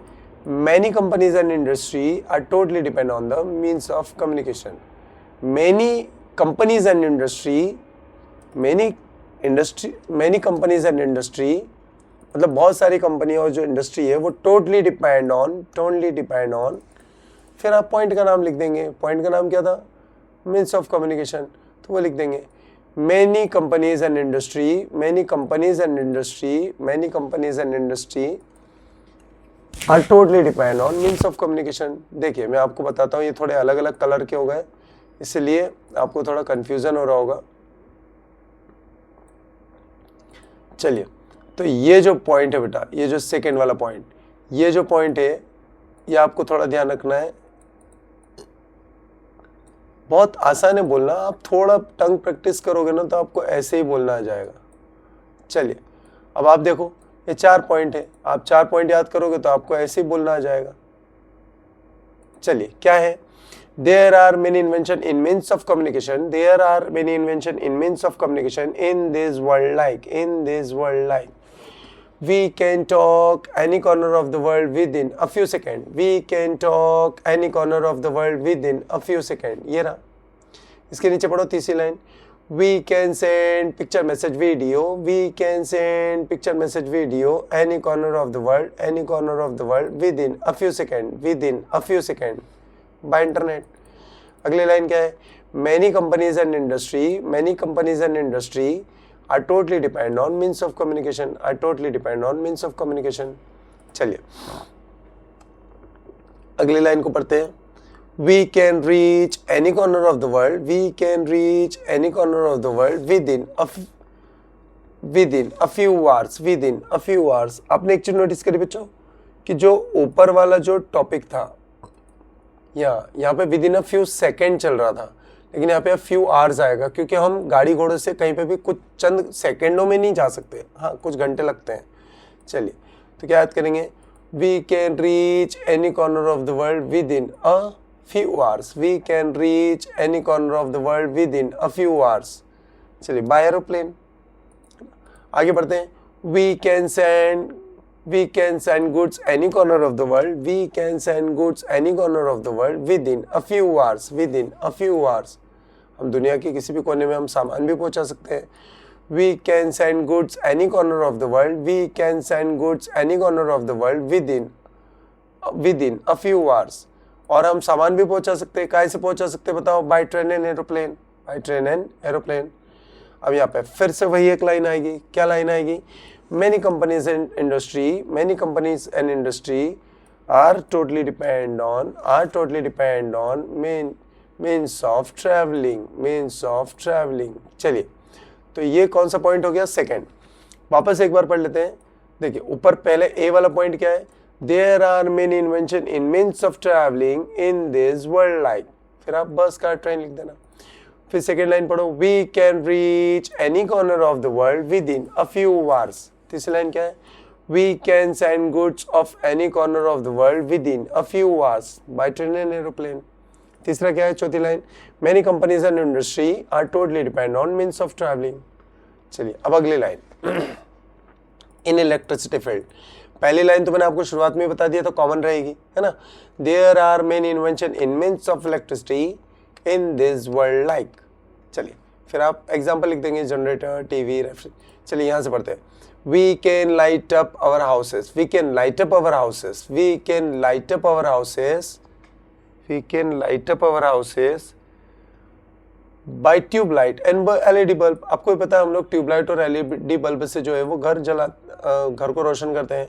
Speaker 1: Many companies and industry are totally depend on the means of communication. Many companies and industry, many companies and industry, मतलब बहुत सारी कंपनी और जो इंडस्ट्री है वो totally depend on। फिर आप पॉइंट का नाम लिख देंगे। पॉइंट का नाम क्या था, means of communication, तो वो लिख देंगे many companies and industry, many companies and industry, many companies and industry are totally depend on means of communication। देखिए मैं आपको बताता हूँ, ये थोड़े अलग अलग कलर के हो गए, इसलिए आपको थोड़ा कंफ्यूजन हो रहा होगा। चलिए, तो ये जो पॉइंट है बेटा, ये जो सेकेंड वाला पॉइंट, ये जो पॉइंट है ये आपको थोड़ा ध्यान रखना है। बहुत आसान है बोलना, आप थोड़ा टंग प्रैक्टिस करोगे ना तो आपको ऐसे ही बोलना आ जाएगा। चलिए, अब आप देखो ये 4 पॉइंट है, आप 4 पॉइंट याद करोगे तो आपको ऐसे ही बोलना आ जाएगा। चलिए, क्या है? There are many invention in means of communication. There are many invention in means of communication in this world. Like we can talk any corner of the world within a few seconds. We can talk any corner of the world within a few seconds. ये रहा। इसके नीचे पढ़ो तीसरी line. We can send picture message video. We can send picture message video any corner of the world within a few seconds. By internet. अगली line क्या है? Many companies and industry are totally depend on means of communication. चलिए, अगली line को पढ़ते हैं। We can reach any corner of the world within a few hours. आपने एक चीज नोटिस करी बच्चों कि जो ऊपर वाला जो टॉपिक था यहाँ पे with in a few second चल रहा था, लेकिन यहाँ पे फ्यू आवर्स आएगा, क्योंकि हम गाड़ी घोड़े से कहीं पे भी कुछ चंद सेकेंडों में नहीं जा सकते, हाँ कुछ घंटे लगते हैं। चलिए, तो क्या याद करेंगे? We can reach any corner of the world within a few hours. चलिए, बाय एरोप्लेन। आगे बढ़ते हैं। We can send goods any corner of the world within a few hours. हम दुनिया के किसी भी कोने में हम सामान भी पहुंचा सकते हैं। We can send goods any corner of the world within a few hours. और हम सामान भी पहुंचा सकते हैं, काहे से पहुंचा सकते हैं बताओ? By train and aeroplane. अब यहाँ पे फिर से वही एक लाइन आएगी। क्या लाइन आएगी? Many companies and industry are totally depend on means of traveling. चलिए, तो ये कौन सा पॉइंट हो गया? सेकंड। वापस एक बार पढ़ लेते हैं। देखिए, ऊपर पहले ए वाला पॉइंट क्या है? There are many invention in means of traveling in this world like। फिर आप बस, कार, ट्रेन लिख देना। फिर सेकेंड लाइन पढ़ो। We can reach any corner of the world within a few hours। तीसरी लाइन क्या है? We can send goods of any corner of the world within a few hours by train and aeroplane। तीसरा क्या है? चौथी line. Many companies and industry are totally depend on means of traveling। चलिए, अब अगली line. In electricity field। पहली line तो मैंने आपको शुरुआत में बता दिया, तो कॉमन रहेगी, है ना? There are many invention in means of electricity in this world like। चलिए, फिर आप एग्जाम्पल लिख देंगे, जनरेटर, टीवी, रेफ्रिजरेटर। चलिए, यहाँ से पढ़ते हैं। We can light up our houses by tube light and LED bulb। आपको भी पता है हम लोग ट्यूबलाइट और LED बल्ब से जो है वो घर को रोशन करते हैं।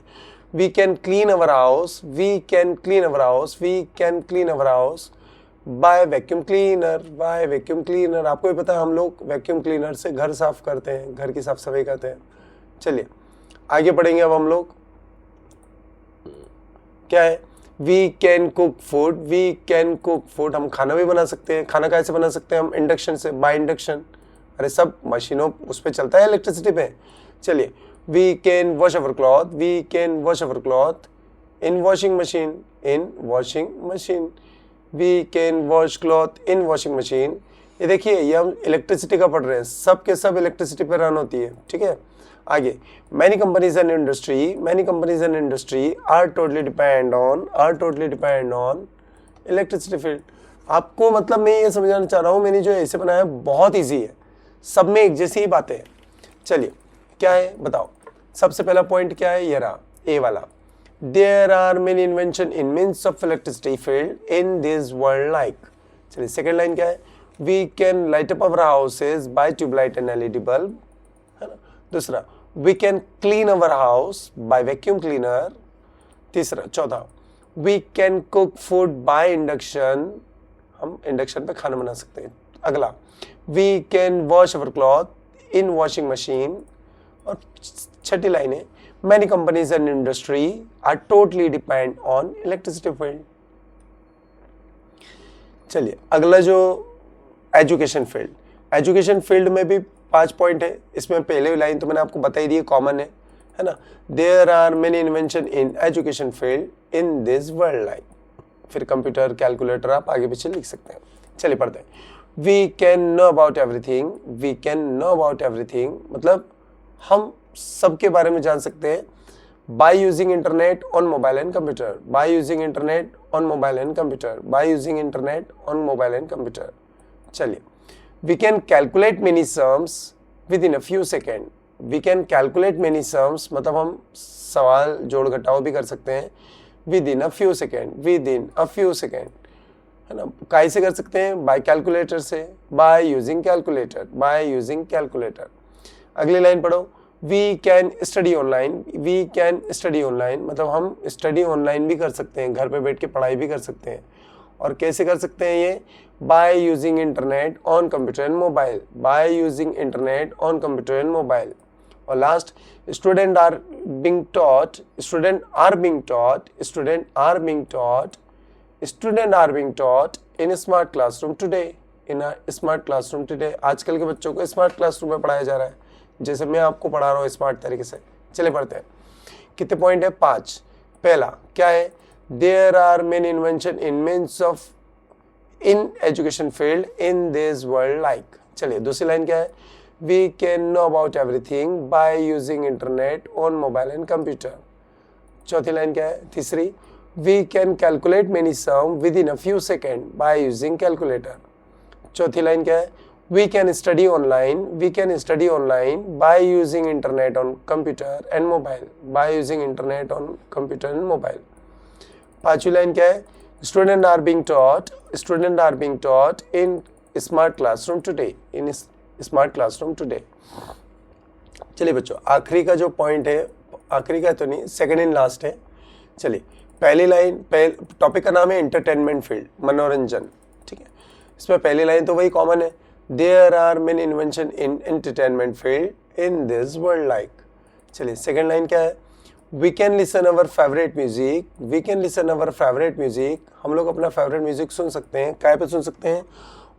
Speaker 1: We can clean our house by vacuum cleaner। आपको भी पता है हम लोग वैक्यूम क्लीनर से घर साफ करते हैं, घर की साफ सफाई करते हैं। चलिए, आगे पढ़ेंगे अब हम लोग। क्या है? We can cook food. हम खाना भी बना सकते हैं। खाना कैसे बना सकते हैं हम? इंडक्शन से, बाय इंडक्शन। अरे सब मशीनों उस पे चलता है, इलेक्ट्रिसिटी पे। चलिए, we can wash our cloth in washing machine. We can wash cloth in washing machine. ये देखिए, ये हम इलेक्ट्रिसिटी का पढ़ रहे हैं, सब के सब इलेक्ट्रिसिटी पे रन होती है, ठीक है। आगे, many companies and industry are totally depend on electricity field। आपको मतलब मैं ये समझाना चाह रहा हूँ, मैंने जो ऐसे बनाया बहुत इजी है, सब में एक जैसी ही बातें हैं। चलिए, क्या है बताओ? सबसे पहला पॉइंट क्या है? ये रहा, ए वाला। There are many invention in means of electricity field in this world like। चलिए, सेकेंड लाइन क्या है? We can light up our houses by tubelight and LED bulb, है ना। दूसरा, we can clean our house by vacuum cleaner। तीसरा, चौथा, we can cook food by induction, हम induction पे खाना बना सकते हैं। अगला, we can wash our cloth in washing machine. और छठी लाइन है, many companies and industry are totally depend on electricity field. चलिए अगला जो एजुकेशन फील्ड, एजुकेशन फील्ड में भी 5 पॉइंट है। इसमें पहले लाइन तो मैंने आपको बता ही दी, कॉमन है ना। There are many invention in education field in this world like. फिर कंप्यूटर, कैलकुलेटर आप आगे पीछे लिख सकते हैं। चलिए पढ़ते हैं। We can know about everything, we can know about everything मतलब हम सबके बारे में जान सकते हैं। By using internet on mobile and computer, by using internet on mobile and computer, by using internet on mobile and computer. चलिए, we can calculate many sums within a few second. We can calculate many sums मतलब हम सवाल जोड़ घटाव भी कर सकते हैं within a few second, within a few second, है ना। काहे से कर सकते हैं? बाय कैलकुलेटर से, by using calculator, by using calculator. अगली लाइन पढ़ो, we can study online, we can study online मतलब हम स्टडी ऑनलाइन भी कर सकते हैं, घर पे बैठ के पढ़ाई भी कर सकते हैं। और कैसे कर सकते हैं ये? By using internet on computer and mobile, by using internet on computer and mobile. और last, student are being taught, student are being taught, student are being taught, student are being taught in smart classroom today, in a smart classroom today. आजकल के बच्चों को smart classroom में पढ़ाया जा रहा है, जैसे मैं आपको पढ़ा रहा हूँ स्मार्ट तरीके से। चलिए पढ़ते हैं। कितने पॉइंट है? 5। पहला क्या है? There are many invention in means of in education field in this world like. चलिए दूसरी लाइन क्या है? We can know about everything by using internet on mobile and computer. चौथी लाइन क्या है? तीसरी, we can calculate many sum within a few second by using calculator. चौथी line क्या है? We can study online, we can study online by using internet on computer and mobile, by using internet on computer and mobile. पांचवी line क्या है? Students are being taught, students are being taught in smart classroom today, in smart classroom today. चलिए बच्चों, आखिरी का जो point है, आखिरी का तो नहीं, सेकंड एंड लास्ट है। चलिए पहली लाइन, टॉपिक का नाम है एंटरटेनमेंट फील्ड, मनोरंजन, ठीक है। इसमें पहली लाइन तो वही कॉमन है, there are many invention in entertainment field in this world like. चलिए सेकंड लाइन क्या है? We can listen our favourite music, we can listen our favourite music, हम लोग अपना फेवरेट म्यूजिक सुन सकते हैं। काय पे सुन सकते हैं?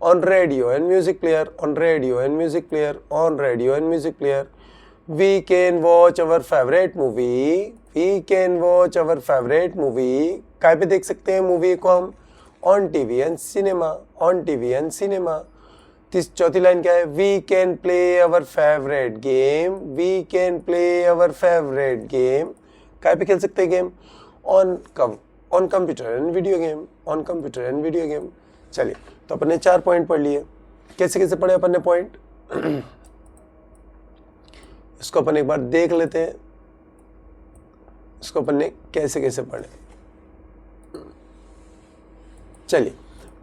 Speaker 1: On radio and music player, on radio and music player, on radio and music player. We can watch our favourite movie, we can watch our favourite movie, काय पे देख सकते हैं मूवी को हम? On TV and cinema, on TV and cinema. चौथी line क्या है? We can play our favourite game, we can play our favourite game, काय पे खेल सकते हैं game? On computer and video game, on computer and video game. चलिए तो अपन ने 4 पॉइंट पढ़ लिए। कैसे कैसे पढ़े अपन ने पॉइंट? इसको अपन एक बार देख लेते हैं, इसको अपन ने कैसे कैसे पढ़े। चलिए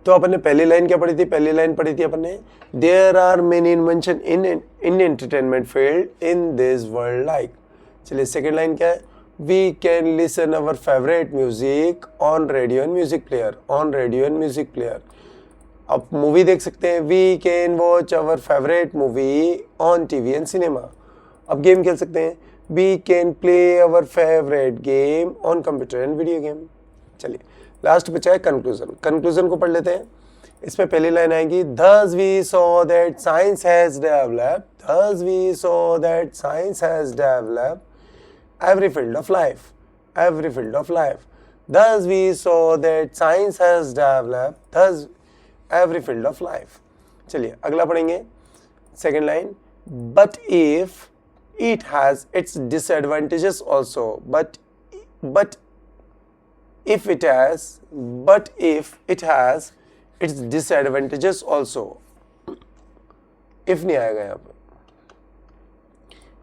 Speaker 1: तो अपन ने पहली लाइन क्या पढ़ी थी? पहली लाइन पढ़ी थी अपन ने, there are many invention in entertainment field in this world like. चलिए सेकंड लाइन क्या है? We can listen our favourite music on radio and music player, on radio and music player. अब मूवी देख सकते हैं, we can watch our favourite movie on TV and cinema. अब game खेल सकते हैं, we can play our favourite game on computer and video game. चलिए last बचा है कंक्लूजन, कंक्लूजन को पढ़ लेते हैं। इसमें पहली लाइन आएगी, thus we saw that science has developed, thus we saw that science has developed every field of life, every field of life, thus we saw that science has developed, thus every field of life। चलिए अगला पढ़ेंगे, second line, but if it has its disadvantages also, but if it has its disadvantages also, if नहीं आएगा यहाँ पे,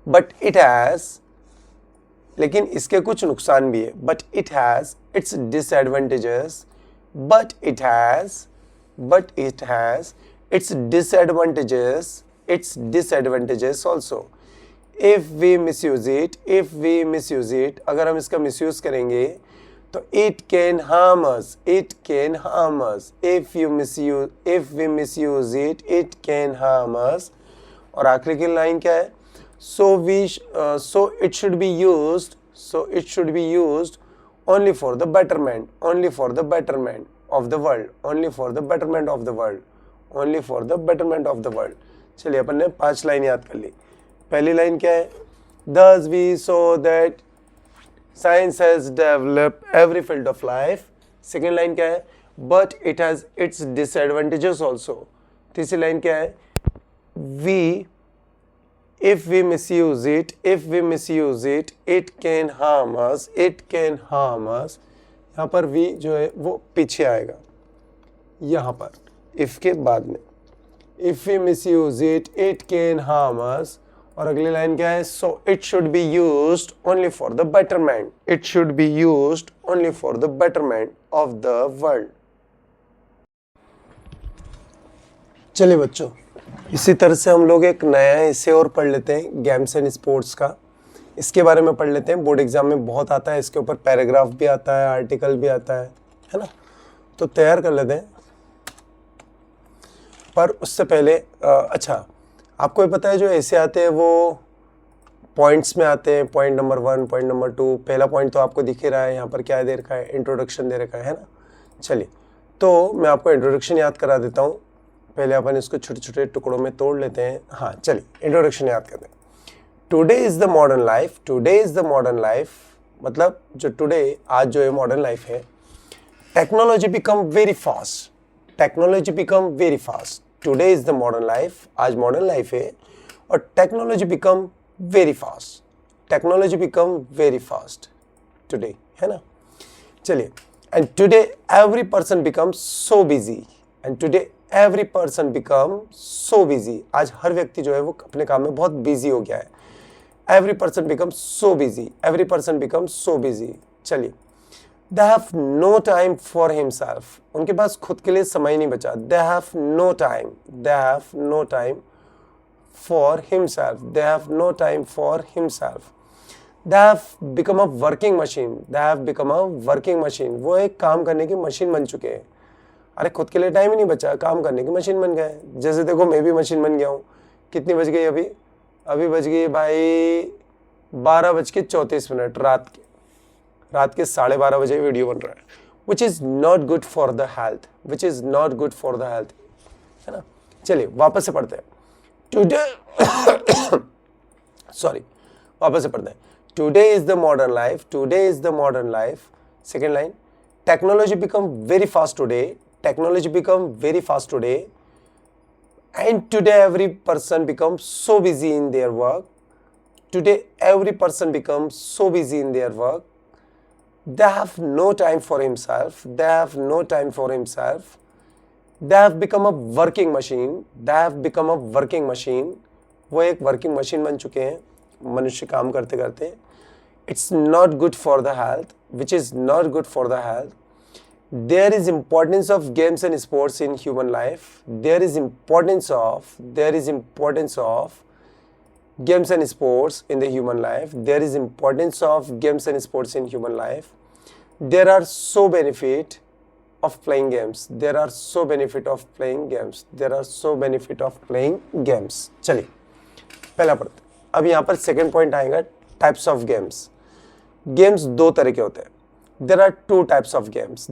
Speaker 1: but it has, लेकिन इसके कुछ नुकसान भी है, but it has its disadvantages, but it has its disadvantages also, if we misuse it, अगर हम इसका misuse करेंगे तो it can harm us, it can harm us, if we misuse it, it can harm us। और आखिरी की line क्या है? so it should be used only for the betterment of the world, only for the betterment of the world। चलिए अपन ने 5 line याद कर ली। पहली लाइन क्या है? thus we saw that science has developed every field of life। Second line क्या है? but it has its disadvantages also। तीसरी लाइन क्या है? if we misuse it, it can harm us। यहाँ पर we जो है वो पीछे आएगा, यहाँ पर if के बाद में। if we misuse it, it can harm us। और अगली लाइन क्या है? so it should be used only for the betterment of the world। चलिए बच्चों, इसी तरह से हम लोग एक नया हिस्से और पढ़ लेते हैं, गेम्स एंड स्पोर्ट्स का। इसके बारे में पढ़ लेते हैं, बोर्ड एग्जाम में बहुत आता है, इसके ऊपर पैराग्राफ भी आता है, आर्टिकल भी आता है ना। तो तैयार कर लेते हैं। पर उससे पहले अच्छा, आपको ये पता है जो ऐसे आते हैं वो पॉइंट्स में आते हैं, पॉइंट नंबर 1, पॉइंट नंबर 2। पहला पॉइंट तो आपको दिख ही रहा है, यहाँ पर क्या दे रखा है? इंट्रोडक्शन दे रखा है ना। चलिए, तो मैं आपको इंट्रोडक्शन याद करा देता हूँ। पहले अपन इसको छोटे छोटे टुकड़ों में तोड़ लेते हैं। हाँ चलिए, इंट्रोडक्शन याद करते हैं। Today is the modern life, मतलब जो टुडे, आज जो है मॉडर्न लाइफ है। Technology become very fast. Today is the modern life, आज मॉडर्न लाइफ है, और technology become very fast today, है ना। चलिए, and today every person become so busy. आज हर व्यक्ति जो है वो अपने काम में बहुत बिजी हो गया है। Every person become so busy. चलिए, they have no time for himself. उनके पास खुद के लिए समय नहीं बचा। They have no time for himself. They have become a working machine. वो एक काम करने की मशीन बन चुके हैं। अरे खुद के लिए टाइम ही नहीं बचा, काम करने की मशीन बन गए। जैसे देखो, मैं भी मशीन बन गया हूँ। कितनी बज गई अभी बज गई भाई 12:34 रात के 12:30 बजे वीडियो बन रहा है। Which is not good for the health, है ना। चलिए वापस से पढ़ते हैं। Today is the modern life. Second line, technology become very fast today, and today every person becomes so busy in their work। They have no time for himself। They have become a working machine। वो एक working machine बन चुके हैं, मनुष्य काम करते करते। It's not good for the health, which is not good for the health। There is importance of games and sports in human life। There is importance of games and sports in the human life। There are so benefit of playing games। चलिए पहला पढ़ते। अब यहाँ पर second point आएगा, types of games. Games दो तरह के होते हैं। There are two types of games।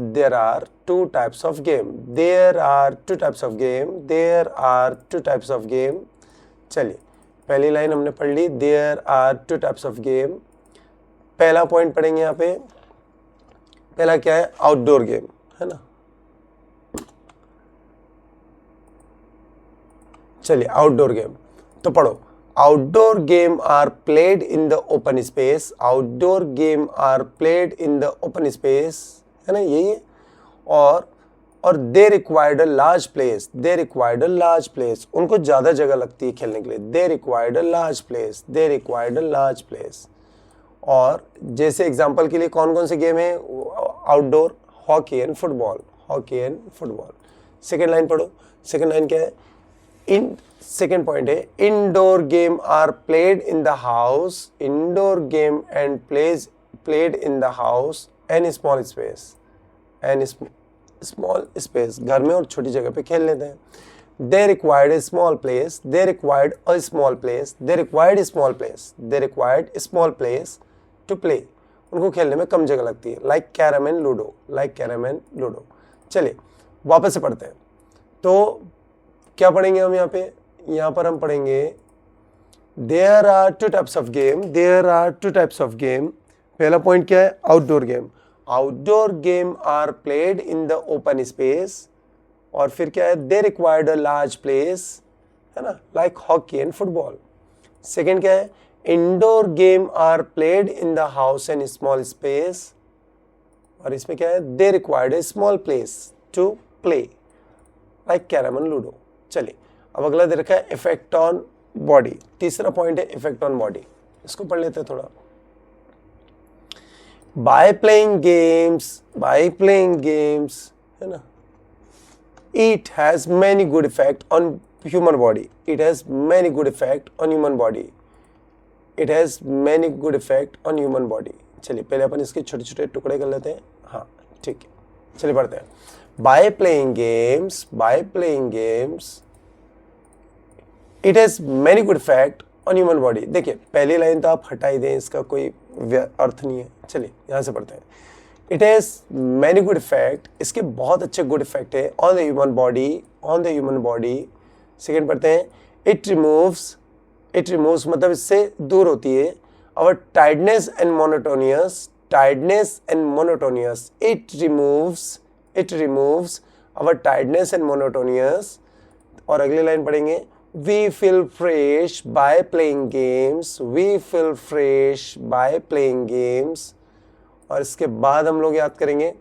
Speaker 1: चलिए, पहली लाइन हमने पढ़ ली, There are two types of game। पहला पॉइंट पढ़ेंगे यहाँ पे। पहला क्या है? आउटडोर गेम, है ना। चलिए, आउटडोर गेम तो पढ़ो। Outdoor game are played in the open space। है ना, यही है। और they required a large place। उनको ज़्यादा जगह लगती है खेलने के लिए। they required a large place। और जैसे एग्जांपल के लिए कौन कौन से गेम है outdoor? Hockey and football. Second line पढ़ो। सेकेंड लाइन क्या है? सेकेंड पॉइंट है, indoor game are played in the house. An small space, an small space, घर में और छोटी जगह पे खेल लेते हैं. They required a small place, they required a small place, they required a small place, they required a small place to play. उनको खेलने में कम जगह लगती है. Like carom and ludo, like carom and ludo. चलिए वापस से पढ़ते हैं. तो क्या पढ़ेंगे हम यहाँ पे? यहाँ पर हम पढ़ेंगे there are two types of game, there are two types of game. पहला पॉइंट क्या है? Outdoor game. Outdoor game are played in the open space. और फिर क्या है? They required a large place, है ना, like hockey and football. Second क्या है? Indoor game are played in the house and small space. और इसमें क्या है? They required a small place to play, like carrom and ludo. चलिए अब अगला दे रखा है इफेक्ट ऑन बॉडी. तीसरा पॉइंट है इफेक्ट ऑन बॉडी. इसको पढ़ लेते हैं थोड़ा. बाय प्लेइंग गेम्स, है ना, it has many good effect on human body. It has many good effect on human body. It has many good effect on human body. चलिए पहले अपन इसके छोटे छोटे टुकड़े कर लेते हैं. हाँ ठीक है, चलिए पढ़ते हैं. By playing games, it has many good effect on human body. देखिए पहली लाइन तो आप हटा ही दें, इसका कोई अर्थ नहीं है. चलिए यहाँ से पढ़ते हैं. It has many good effect, इसके बहुत अच्छे गुड इफेक्ट है on the human body. Second पढ़ते हैं. इट रिमूव्स मतलब इससे दूर होती है. Our tiredness and monotonous. It removes our tiredness and monotonous. और अगली लाइन पढ़ेंगे. We feel fresh by playing games. और इसके बाद हम लोग याद करेंगे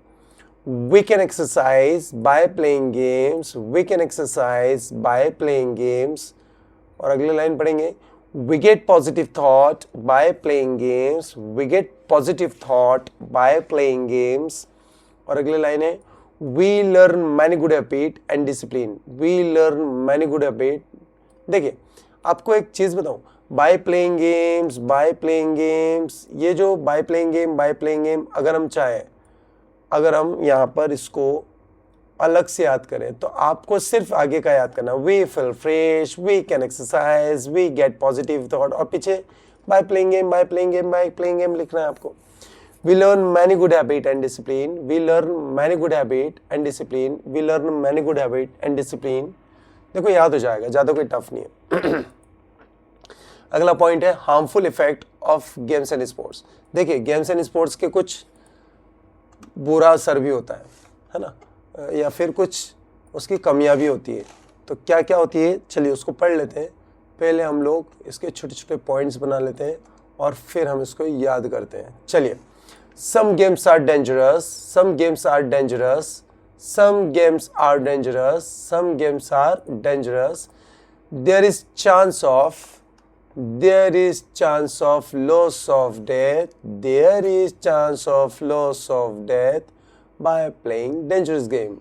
Speaker 1: we can exercise by playing games. और अगले लाइन पढ़ेंगे we get positive thought bye playing games. और अगले लाइन है we learn many good habit and discipline. देखिए आपको एक चीज बताऊं, बाय प्लेइंग गेम्स, ये जो बाय प्लेइंग गेम अगर हम यहाँ पर इसको अलग से याद करें तो आपको सिर्फ आगे का याद करना. We feel fresh, we can exercise, we get positive thought, और पीछे बाय प्लेइंग गेम लिखना है आपको. We learn many good habit and discipline. देखो याद हो जाएगा, ज्यादा कोई टफ नहीं है. अगला पॉइंट है harmful effect of games and sports. देखिए गेम्स एंड स्पोर्ट्स के कुछ बुरा असर भी होता है ना, या फिर कुछ उसकी कमियां भी होती है. तो क्या क्या होती है, चलिए उसको पढ़ लेते हैं. पहले हम लोग इसके छोटे छोटे पॉइंट्स बना लेते हैं और फिर हम इसको याद करते हैं. चलिए. Some games are dangerous. There is chance of loss of death by playing dangerous game.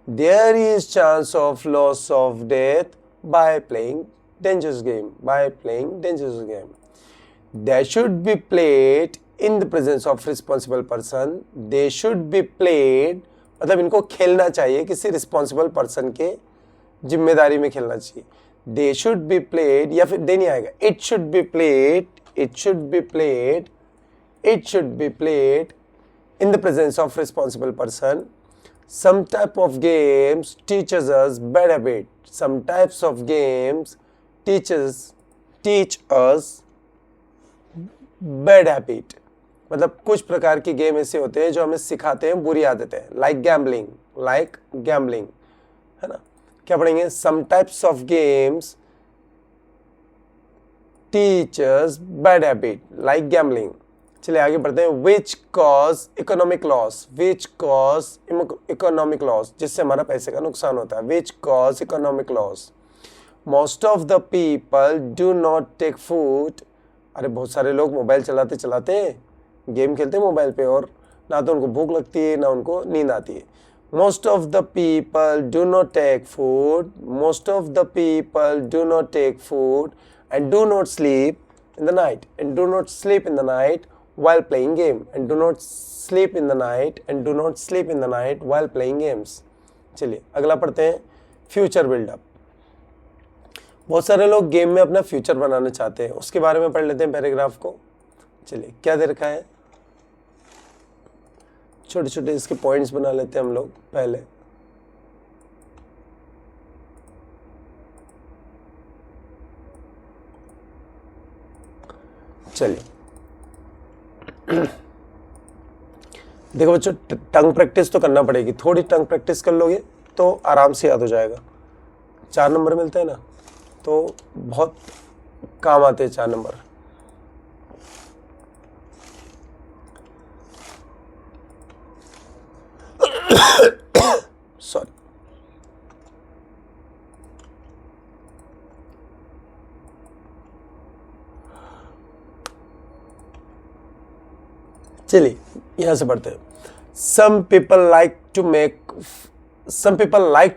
Speaker 1: There is chance of loss of death by playing dangerous game. They should be played in the presence of responsible person. मतलब इनको खेलना चाहिए किसी responsible person के जिम्मेदारी में खेलना चाहिए. दे शुड बी प्लेड, या फिर दे नहीं आएगा, it should be played in the presence of responsible person. Some type of games teaches us bad habit. Teach us bad habit. मतलब कुछ प्रकार के गेम ऐसे होते हैं जो हमें सिखाते हैं बुरी आदतें, लाइक गैम्बलिंग, है ना. क्या पढ़ेंगे? Some types of games teachers bad habit like gambling. चलिए आगे बढ़ते हैं. विच कॉज इकोनॉमिक लॉस, जिससे हमारा पैसे का नुकसान होता है. Which cause economic loss. Most of the people do not take food. अरे बहुत सारे लोग मोबाइल चलाते चलाते गेम खेलते हैं मोबाइल पे, और ना तो उनको भूख लगती है ना उनको नींद आती है. Most of the people do not take food and do not sleep in the night while playing game and do not sleep in the night while playing games. चलिए अगला पढ़ते हैं, फ्यूचर बिल्डअप। बहुत सारे लोग गेम में अपना future बनाना चाहते हैं, उसके बारे में पढ़ लेते हैं पैराग्राफ को। चलिए क्या दे रखा है, छोटे छोटे इसके पॉइंट्स बना लेते हैं हम लोग पहले। चलिए देखो बच्चों, टंग प्रैक्टिस तो करना पड़ेगी, थोड़ी टंग प्रैक्टिस कर लोगे तो आराम से याद हो जाएगा। 4 नंबर मिलते हैं ना, तो बहुत काम आते हैं 4 नंबर। सॉरी, चलिए यहां से पढ़ते हैं। Some people like to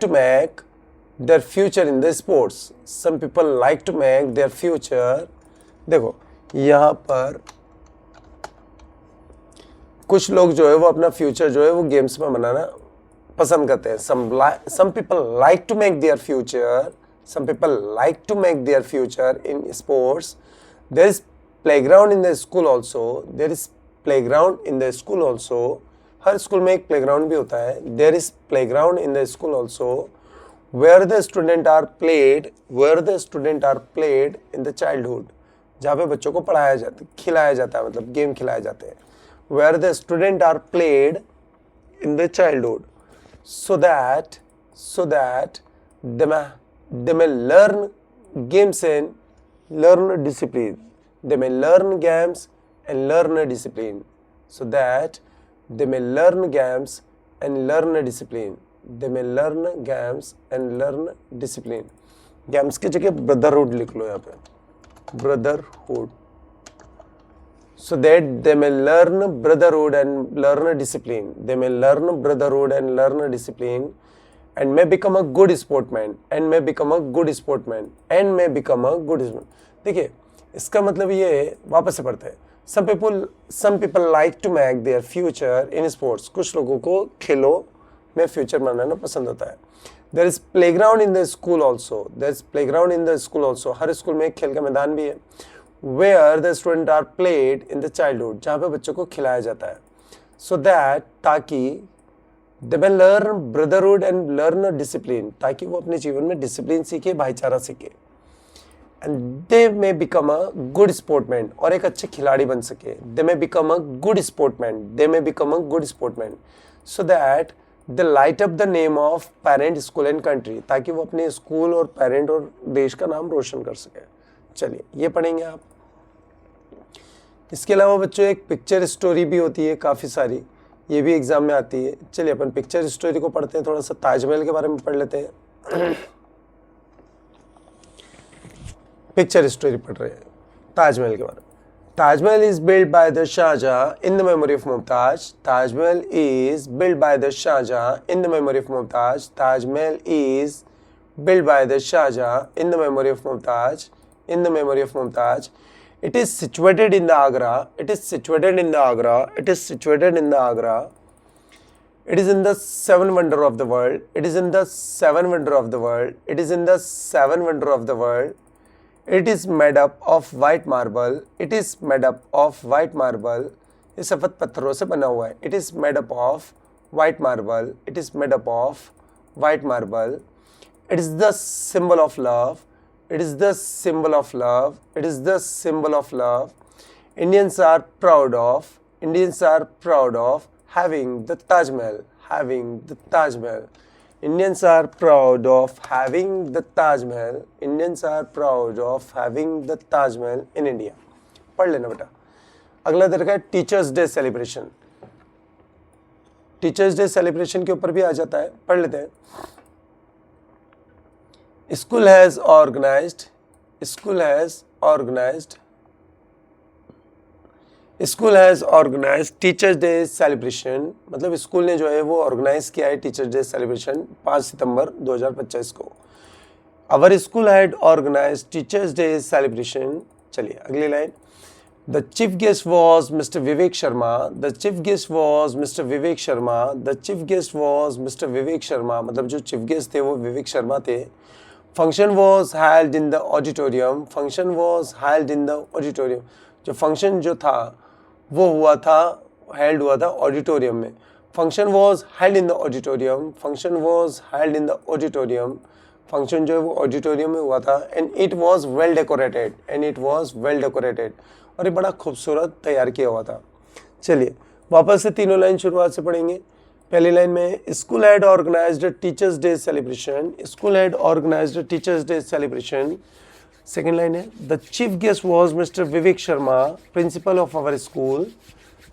Speaker 1: make their future in the sports. Some people like to make their future, देखो यहाँ पर कुछ लोग जो है वो अपना फ्यूचर जो है वो गेम्स में बनाना पसंद करते हैं। Some people like to make their future in sports. There is playground in the school also. हर स्कूल में एक प्लेग्राउंड भी होता है। There is playground in the school also where the student are played in the childhood, जहाँ पे बच्चों को पढ़ाया जाता है, खिलाया जाता है, मतलब गेम खिलाए जाते हैं। Where the student are played in the childhood so that they may learn games and learn discipline. They may learn games and learn discipline. So that they may learn games and learn discipline. They may learn games and learn discipline. Games की जगह brotherhood लिख लो यहाँ पे, brotherhood. So that they may learn brotherhood and learn discipline. They may learn brotherhood and learn discipline. And may become a good sportsman. And may become a good sportsman. And may become a good sportsman. देखिए इसका मतलब ये है, वापस से पढ़ते हैं. Some people like to make their future in sports. कुछ लोगों को खेलों में फ्यूचर बनाना पसंद होता है. There is playground in the school also. There is playground in the school also. हर स्कूल में एक खेल का मैदान भी है. Where the students are played in the childhood. जहाँ पे बच्चों को खिलाया जाता है. So that ताकि they may learn brotherhood and learn discipline. ताकि वो अपने जीवन में डिसिप्लिन सीखे, भाईचारा सीखे. And they may become a good sportsman. और एक अच्छे खिलाड़ी बन सके. They may become a good sportsman. They may become a good sportsman. So that they light up the name of parent, school and country. ताकि वो अपने school और पेरेंट और देश का नाम रोशन कर सके. चलिए ये पढ़ेंगे आप. इसके अलावा बच्चों एक पिक्चर स्टोरी भी होती है काफ़ी सारी, ये भी एग्जाम में आती है. चलिए अपन पिक्चर स्टोरी को पढ़ते हैं. थोड़ा सा ताजमहल के बारे में पढ़ लेते हैं. पिक्चर स्टोरी पढ़ रहे हैं ताजमहल के बारे में. Taj Mahal is build by the Shahjahan in the memory of Mumtaz. Taj Mahal is build by the Shahjahan in the memory of Mumtaz. Taj Mahal is built by the Shah Jahan in the memory of Mumtaz. In the memory of Mumtaz. It is situated in the Agra. It is situated in the Agra. It is situated in the Agra. It is in the seven wonder of the world. It is in the seven wonder of the world. It is in the seven wonder of the world. It is made up of white marble. It is made up of white marble. ये सफेद पत्थरों से बना हुआ है. It is made up of white marble. It is made up of white marble. It is the symbol of love. It is the symbol of love. It is the symbol of love. Indians are proud of having the Taj Mahal. Having the Taj Mahal. Indians are proud of having the Taj Mahal. Indians are proud of having the Taj Mahal in India. पढ़ लेना बेटा. अगला दरका है teachers day celebration. Teachers day celebration के ऊपर भी आ जाता है, पढ़ लेते हैं. School has organized teachers day celebration. मतलब स्कूल ने जो है वो ऑर्गेनाइज किया है टीचर्स डे सेलिब्रेशन 5 सितंबर 2025 को. Our school had organize teachers day celebration. चलिए अगली line. The chief guest was Mr. Vivek Sharma. The chief guest was Mr. Vivek Sharma. The chief guest was Mr. Vivek Sharma. मतलब जो chief guest थे वो विवेक शर्मा थे. Function was held in the auditorium. Function was held in the auditorium. जो function जो था वो हुआ था, held हुआ था auditorium में. Function was held in the auditorium. Function was held in the auditorium. Function जो है वो auditorium में हुआ था. And it was well decorated. And it was well decorated. और ये बड़ा खूबसूरत तैयार किया हुआ था. चलिए वापस से तीनों लाइन शुरुआत से पढ़ेंगे. पहली लाइन में school had organised a teachers day celebration. School had organised a teachers day celebration. Second line है the chief guest was mister Vivek Sharma, principal of our school.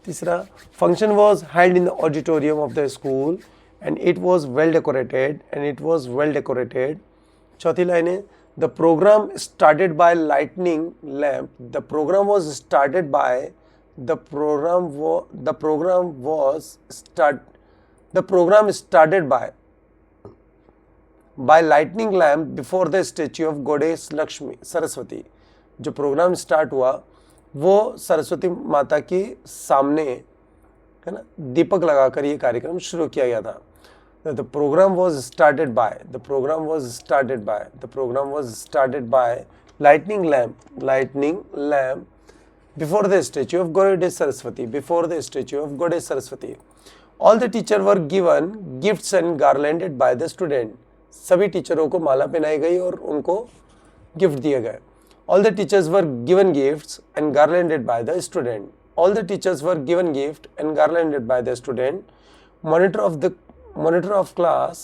Speaker 1: तीसरा function was held in the auditorium of the school and it was well decorated. And it was well decorated. चौथी line है The program started by lightning lamp. The program was started by the program started by lightning lamp before the statue of Goddess Lakshmi Saraswati. जो programme start हुआ वो सरस्वती माता के सामने है ना दीपक लगाकर ये कार्यक्रम शुरू किया गया था. The program was started by lightning lamp before the statue of Goddess Saraswati. All the teachers were given gifts and garlanded by the student. सभी टीचरों को माला पहनाई गई और उनको गिफ्ट दिए गए. All the teachers were given gifts and garlanded by the student. All the teachers were given gift and garlanded by the student. Monitor of class,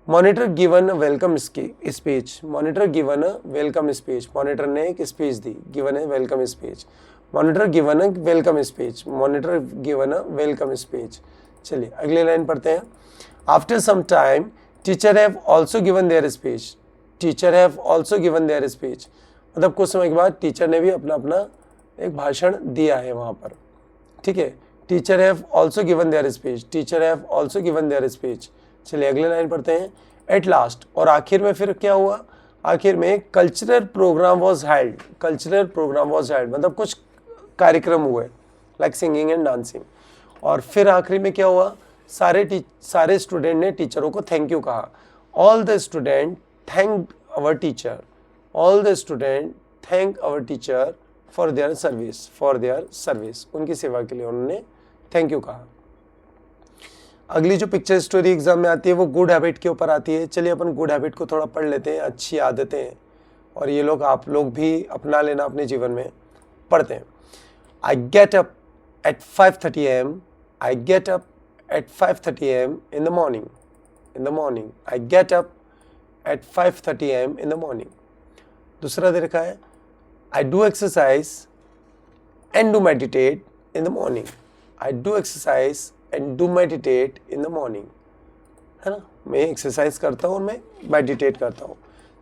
Speaker 1: monitor given a welcome speech. Monitor given a welcome speech. Monitor ने एक speech the, given a welcome speech. Monitor given a welcome speech. Monitor given a welcome speech. चलिए अगली line पढ़ते हैं. After some time, teacher have also given their speech. Teacher have also given their speech. मतलब कुछ समय के बाद teacher ने भी अपना अपना एक भाषण दिया है वहाँ पर. ठीक है. Teacher have also given their speech. Teacher have also given their speech. चलिए अगले लाइन पढ़ते हैं. At last और आखिर में फिर क्या हुआ? आखिर में cultural program was held. Cultural program was held मतलब कुछ कार्यक्रम हुए like singing and dancing. और फिर आखिरी में क्या हुआ? सारे स्टूडेंट ने टीचरों को थैंक यू कहा. All the student thanked our teacher. All the student thanked our teacher for their service. उनकी सेवा के लिए उन्होंने थैंक यू कहा. अगली जो पिक्चर स्टोरी एग्जाम में आती है वो गुड हैबिट के ऊपर आती है. चलिए अपन गुड हैबिट को थोड़ा पढ़ लेते हैं. अच्छी आदतें हैं और ये लोग आप लोग भी अपना लेना अपने जीवन में. पढ़ते हैं. I get up at 5:30 a.m. I get up at 5:30 a.m. in the morning. I get up at 5:30 a.m. in the morning. दूसरा दे रखा है I do exercise and do meditate in the morning. I do exercise and do meditate in the morning. है ना. मैं exercise करता हूँ और मैं मेडिटेट करता हूँ.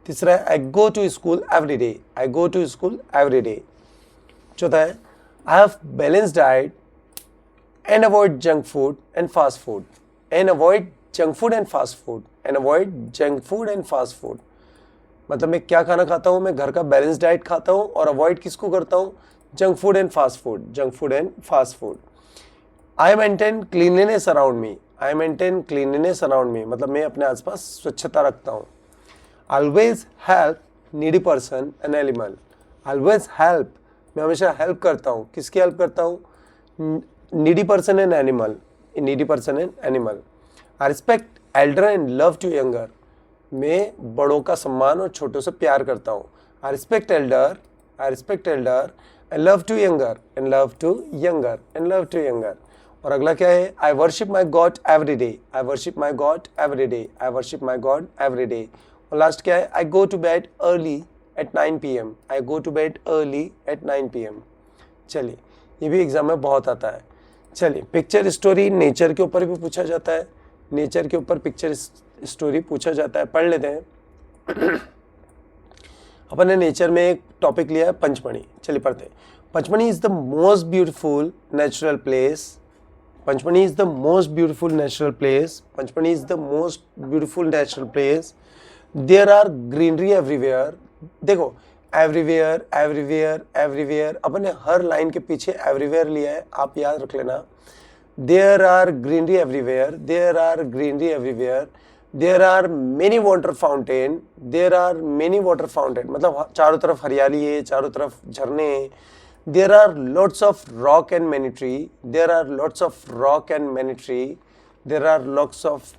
Speaker 1: तीसरा है I go to school every day. I go to school every day. चौथा है I have balanced diet and avoid junk food and fast food. And avoid junk food and fast food. And avoid junk food and fast food. मतलब मैं क्या खाना खाता हूँ? मैं घर का बैलेंस डाइट खाता हूँ और अवॉइड किसको करता हूँ? Junk food and fast food. I maintain cleanliness around me. मतलब मैं अपने आसपास स्वच्छता रखता हूँ. Always help needy person and animal. Always help मैं हमेशा हेल्प करता हूँ. किसकी हेल्प करता हूँ? Needy person and animal. I respect elder and love to younger. मैं बड़ों का सम्मान और छोटों से प्यार करता हूँ. I respect elder and love to younger. और अगला क्या है? I worship my god every day. और लास्ट क्या है? I go to bed early at 9 PM. चलिए ये भी एग्जाम में बहुत आता है. चलिए पिक्चर स्टोरी नेचर के ऊपर भी पूछा जाता है. नेचर के ऊपर पिक्चर स्टोरी पूछा जाता है. पढ़ लेते हैं. अपन ने नेचर में एक टॉपिक लिया है पंचमढ़ी. चलिए पढ़ते हैं. Pachmarhi is the most beautiful natural place. There are greenery everywhere. देखो एवरीवेयर, एवरीवेयर, एवरीवेयर, अपन ने हर लाइन के पीछे एवरीवेयर लिया है, आप याद रख लेना। There are greenery everywhere, there are greenery everywhere, there are many water fountain, there are many water fountain, मतलब चारों तरफ हरियाली है, चारों तरफ झरने हैं। There are lots of rock and many tree, there are lots of rock and many tree, there are lots of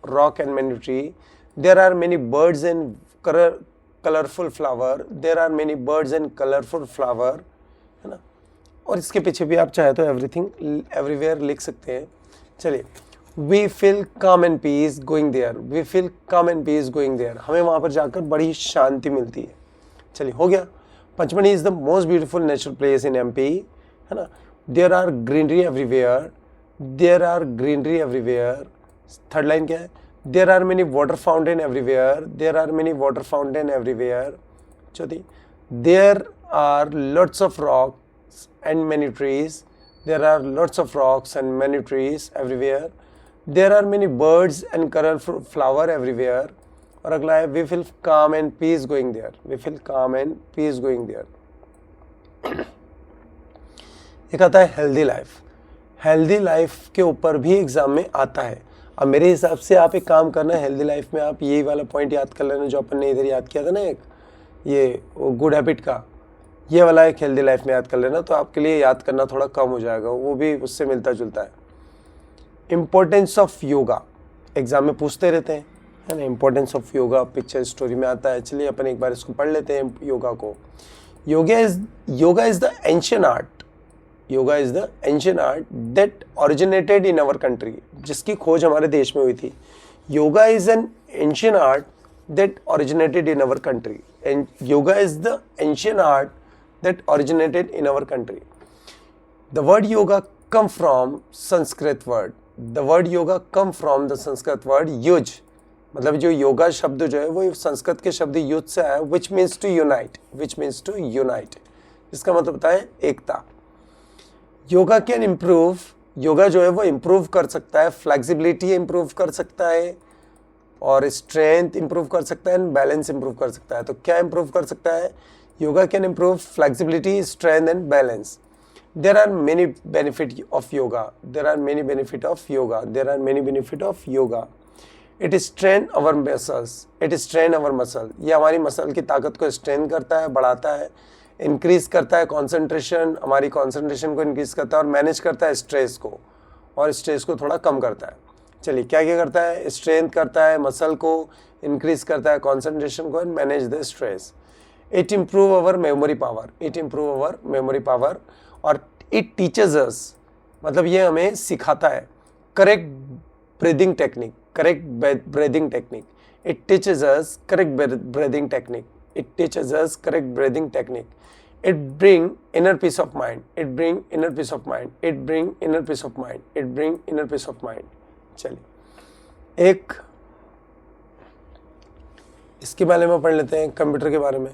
Speaker 1: rock and many tree, there are many birds and colourful flower, there are many birds and colourful flower, है ना। और इसके पीछे भी आप चाहे तो everything everywhere लिख सकते हैं। चलिए, we feel calm and peace going there, we feel calm and peace going there, हमें वहाँ पर जाकर बड़ी शांति मिलती है। चलिए, हो गया। Pachmarhi is the most beautiful natural place in MP, है ना। There are greenery everywhere, there are greenery everywhere. Third line क्या है? There are many water fountain everywhere, there are many water fountain everywhere. चौथी, there are lots of rocks and many trees, there are lots of rocks and many trees everywhere, there are many birds and colourful flower everywhere. और अगला है, we feel calm and peace going there, we feel calm and peace going there. एक आता है healthy life, healthy life के ऊपर भी exam में आता है। अब मेरे हिसाब से आप एक काम करना, हेल्दी लाइफ में आप यही वाला पॉइंट याद कर लेना जो अपन ने इधर याद किया था ना, एक ये गुड हैबिट का, ये वाला एक हेल्दी लाइफ में याद कर लेना, तो आपके लिए याद करना थोड़ा कम हो जाएगा, वो भी उससे मिलता जुलता है। इम्पोर्टेंस ऑफ योगा एग्जाम में पूछते रहते हैं, है ना। Importance of yoga picture story में आता है। चलिए अपन एक बार इसको पढ़ लेते हैं योगा को। Yoga is the ancient art, yoga is the ancient art that originated in our country, जिसकी खोज हमारे देश में हुई थी। Yoga is an ancient art that originated in our country, and yoga is the ancient art that originated in our country. The word yoga come from Sanskrit word, the word yoga come from the Sanskrit word युज, मतलब जो योगा शब्द जो है वो संस्कृत के शब्द use से आया, which means to unite, which means to unite, इसका मतलब होता है एकता। योगा कैन इम्प्रूव, योगा जो है वो इम्प्रूव कर सकता है, फ्लेक्सिबिलिटी इम्प्रूव कर सकता है, और स्ट्रेंथ इम्प्रूव कर सकता है, एंड बैलेंस इम्प्रूव कर सकता है। तो क्या इम्प्रूव कर सकता है? Yoga can improve flexibility, strength and balance. There are many benefits of yoga. There are many benefits of yoga. There are many benefits of yoga. It strain our muscles. It strain our muscle. ये हमारी muscle की ताकत को strain करता है, बढ़ाता है, increase करता है कंसंट्रेशन, हमारी कंसंट्रेशन को इंक्रीज करता है, और मैनेज करता है स्ट्रेस को, और स्ट्रेस को थोड़ा कम करता है। चलिए, क्या क्या करता है? स्ट्रेंथ करता है मसल को, इंक्रीज करता है कंसंट्रेशन को, and manage the stress. It improve our memory power, it improve our memory power. और इट टीचर्स अस, मतलब ये हमें सिखाता है correct breathing technique, correct breathing technique. It teachers us correct breathing technique, it teachers us correct breathing technique. It bring inner peace of mind, it bring inner peace of mind, it bring inner peace of mind, it bring inner peace of mind. चलिए, एक इसके बारे में पढ़ लेते हैं, computer के बारे में।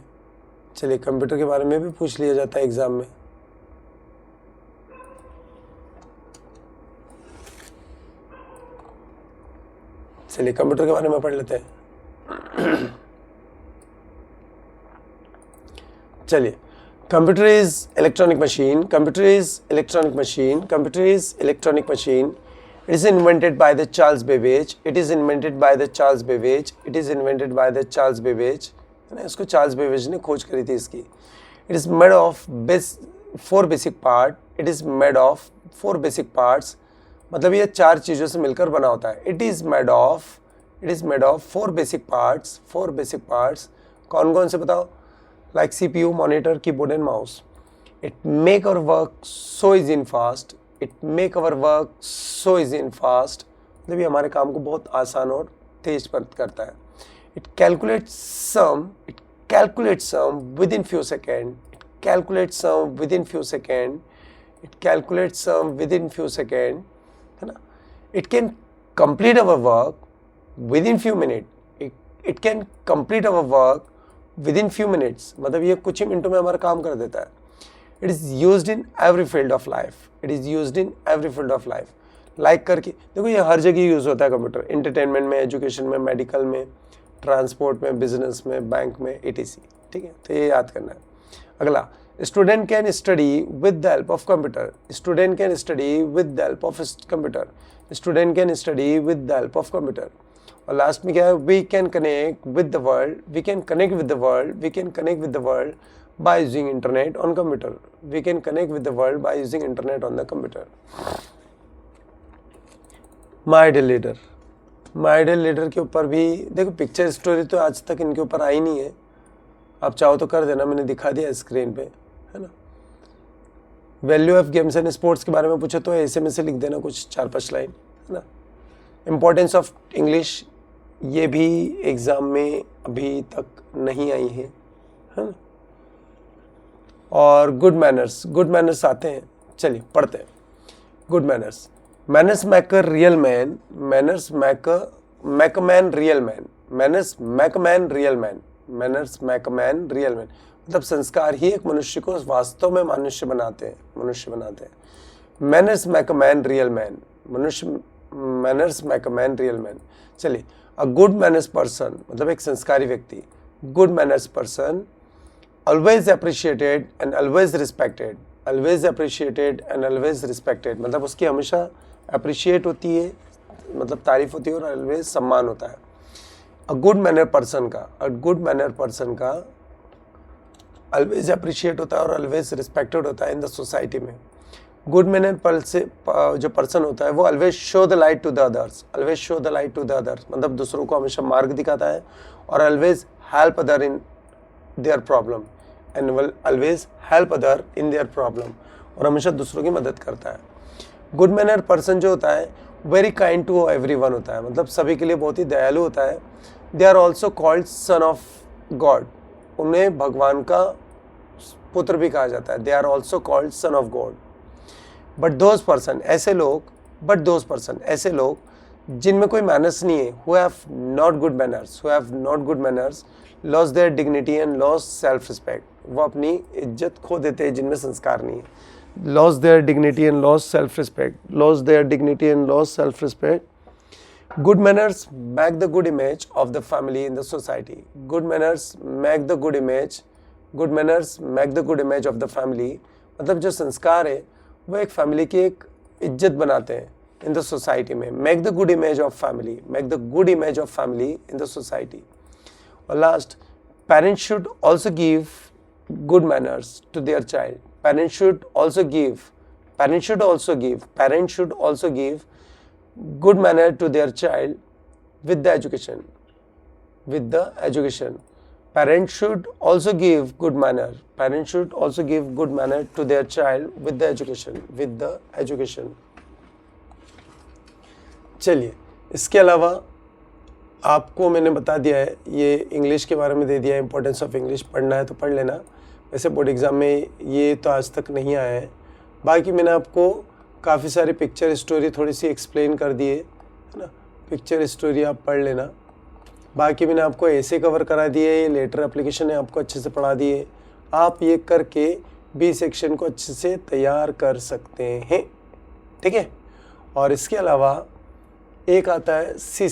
Speaker 1: चलिए, कंप्यूटर के बारे में भी पूछ लिया जाता है एग्जाम में। चलिए, कंप्यूटर के बारे में पढ़ लेते हैं। चलिए, computer is electronic machine, computer is electronic machine, computer is electronic machine. It is invented by the Charles Babbage, it is invented by the Charles Babbage, it is invented by the Charles Babbage, है ना। इसको Charles Babbage ने खोज करी थी इसकी। It is made of 4 basic part, it is made of 4 basic parts, मतलब ये 4 चीज़ों से मिलकर बना होता है। It is made of 4 basic parts, 4 basic parts. कौन कौन से बताओ? Like CPU, monitor, keyboard and mouse. It make our work so easy in fast, it make our work so easy in fast, मतलब ये हमारे काम को बहुत आसान और तेज करता है। It calculates sum within few second, it calculates sum within few second, it calculates sum within few second, है ना। It can complete our work within few minute, it can complete our work within few minutes, मतलब ये कुछ ही मिनटों में हमारा काम कर देता है। It is used in every field of life, it is used in every field of life. Like करके देखो, ये हर जगह यूज़ होता है कंप्यूटर, इंटरटेनमेंट में, एजुकेशन में, मेडिकल में, ट्रांसपोर्ट में, बिजनेस में, बैंक में, etc. ठीक है, तो ये याद करना है. अगला, student can study with the help of computer. Student can study with the help of computer. Student can study with the help of computer. और लास्ट में क्या है, we can connect with the world. We can connect with the world. We can connect with the world by using internet on computer. We can connect with the world by using internet on the computer. My Ideal Leader. My Ideal Leader के ऊपर भी देखो, picture story तो आज तक इनके ऊपर आई नहीं है. आप चाहो तो कर देना, मैंने दिखा दिया स्क्रीन पे, है ना. Value of games and sports के बारे में पूछे तो ऐसे में से लिख देना कुछ 4-5 लाइन, है ना. इम्पोर्टेंस ऑफ इंग्लिश, ये भी एग्ज़ाम में अभी तक नहीं आई है ना. और गुड मैनर्स आते हैं, चलिए पढ़ते हैं. Good manners. Manners make a real man. Manners make a man real man. Manners make a man real man. Manners make a man real man. मतलब संस्कार ही एक मनुष्य को वास्तव में मनुष्य बनाते हैं. Manners make a man real man. Manners make a man real man. चलिए, अ गुड मैनर्स पर्सन मतलब एक संस्कारी व्यक्ति. Good manners person always appreciated and always respected. always appreciated and always respected मतलब उसकी हमेशा appreciate होती है, मतलब तारीफ होती है, और always सम्मान होता है. a good manner person का always appreciate होता है और always respected होता है in the society में. good manner जो person होता है वो always show the light to the others. मतलब दूसरों को हमेशा मार्ग दिखाता है, और always help other in their problem and will always help other in their problem. और हमेशा दूसरों की मदद करता है. गुड मैनर पर्सन जो होता है वेरी काइंड टू एवरीवन होता है, मतलब सभी के लिए बहुत ही दयालु होता है. They are also called son of God. उन्हें भगवान का पुत्र भी कहा जाता है. They are also called son of God. But those person ऐसे लोग जिनमें कोई मैनर्स नहीं है, who have not good manners, lost their dignity and lost self respect. वो अपनी इज्जत खो देते हैं जिनमें संस्कार नहीं है. lost their dignity and lost self respect. Good manners make the good image of the family in the society. Good manners make the good image of the family. मतलब जो संस्कार है वो एक फैमिली की एक इज्जत बनाते हैं in the society में. make the good image of family in the society. और last, parents should also give good manners to their child. Parents should also give good manner to their child with the education. Parents should also give good manner to their child with the education. चलिए, इसके अलावा आपको मैंने बता दिया है, ये English के बारे में दे दिया है. इंपॉर्टेंस ऑफ इंग्लिश पढ़ना है तो पढ़ लेना. वैसे बोर्ड एग्ज़ाम में ये तो आज तक नहीं आया है. बाकी मैंने आपको काफ़ी सारी पिक्चर स्टोरी थोड़ी सी एक्सप्लेन कर दिए, है ना. पिक्चर स्टोरी आप पढ़ लेना. बाकी मैंने आपको ऐसे कवर करा दिए, लेटर एप्लीकेशन है आपको अच्छे से पढ़ा दिए. आप ये करके बी सेक्शन को अच्छे से तैयार कर सकते हैं, ठीक है. और इसके अलावा एक आता है सी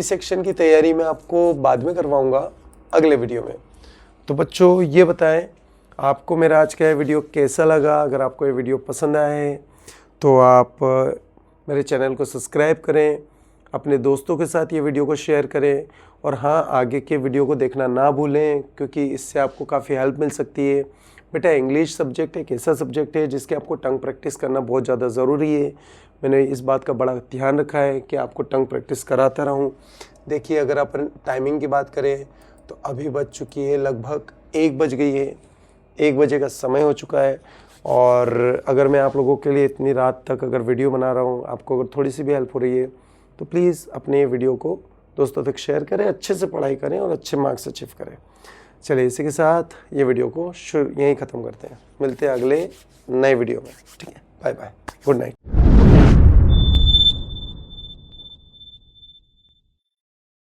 Speaker 1: सेक्शन की तैयारी मैं आपको बाद में करवाऊंगा अगले वीडियो में. तो बच्चों, ये बताएं आपको मेरा आज का वीडियो कैसा लगा. अगर आपको ये वीडियो पसंद आया है तो आप मेरे चैनल को सब्सक्राइब करें, अपने दोस्तों के साथ ये वीडियो को शेयर करें, और हाँ, आगे के वीडियो को देखना ना भूलें क्योंकि इससे आपको काफ़ी हेल्प मिल सकती है. बेटा, इंग्लिश सब्जेक्ट एक ऐसा सब्जेक्ट है जिसके आपको टंग प्रैक्टिस करना बहुत ज़्यादा ज़रूरी है. मैंने इस बात का बड़ा ध्यान रखा है कि आपको टंग प्रैक्टिस कराता रहूं. देखिए, अगर अपन टाइमिंग की बात करें तो अभी बज चुकी है लगभग 1 बज गई है. 1 बजे का समय हो चुका है. और अगर मैं आप लोगों के लिए इतनी रात तक अगर वीडियो बना रहा हूँ, आपको अगर थोड़ी सी भी हेल्प हो रही है तो प्लीज़ अपने वीडियो को दोस्तों तक शेयर करें, अच्छे से पढ़ाई करें और अच्छे मार्क्स अचीव करें. चलिए, इसी के साथ ये वीडियो को यहीं ख़त्म करते हैं. मिलते हैं अगले नए वीडियो में. ठीक है, बाय बाय, गुड नाइट.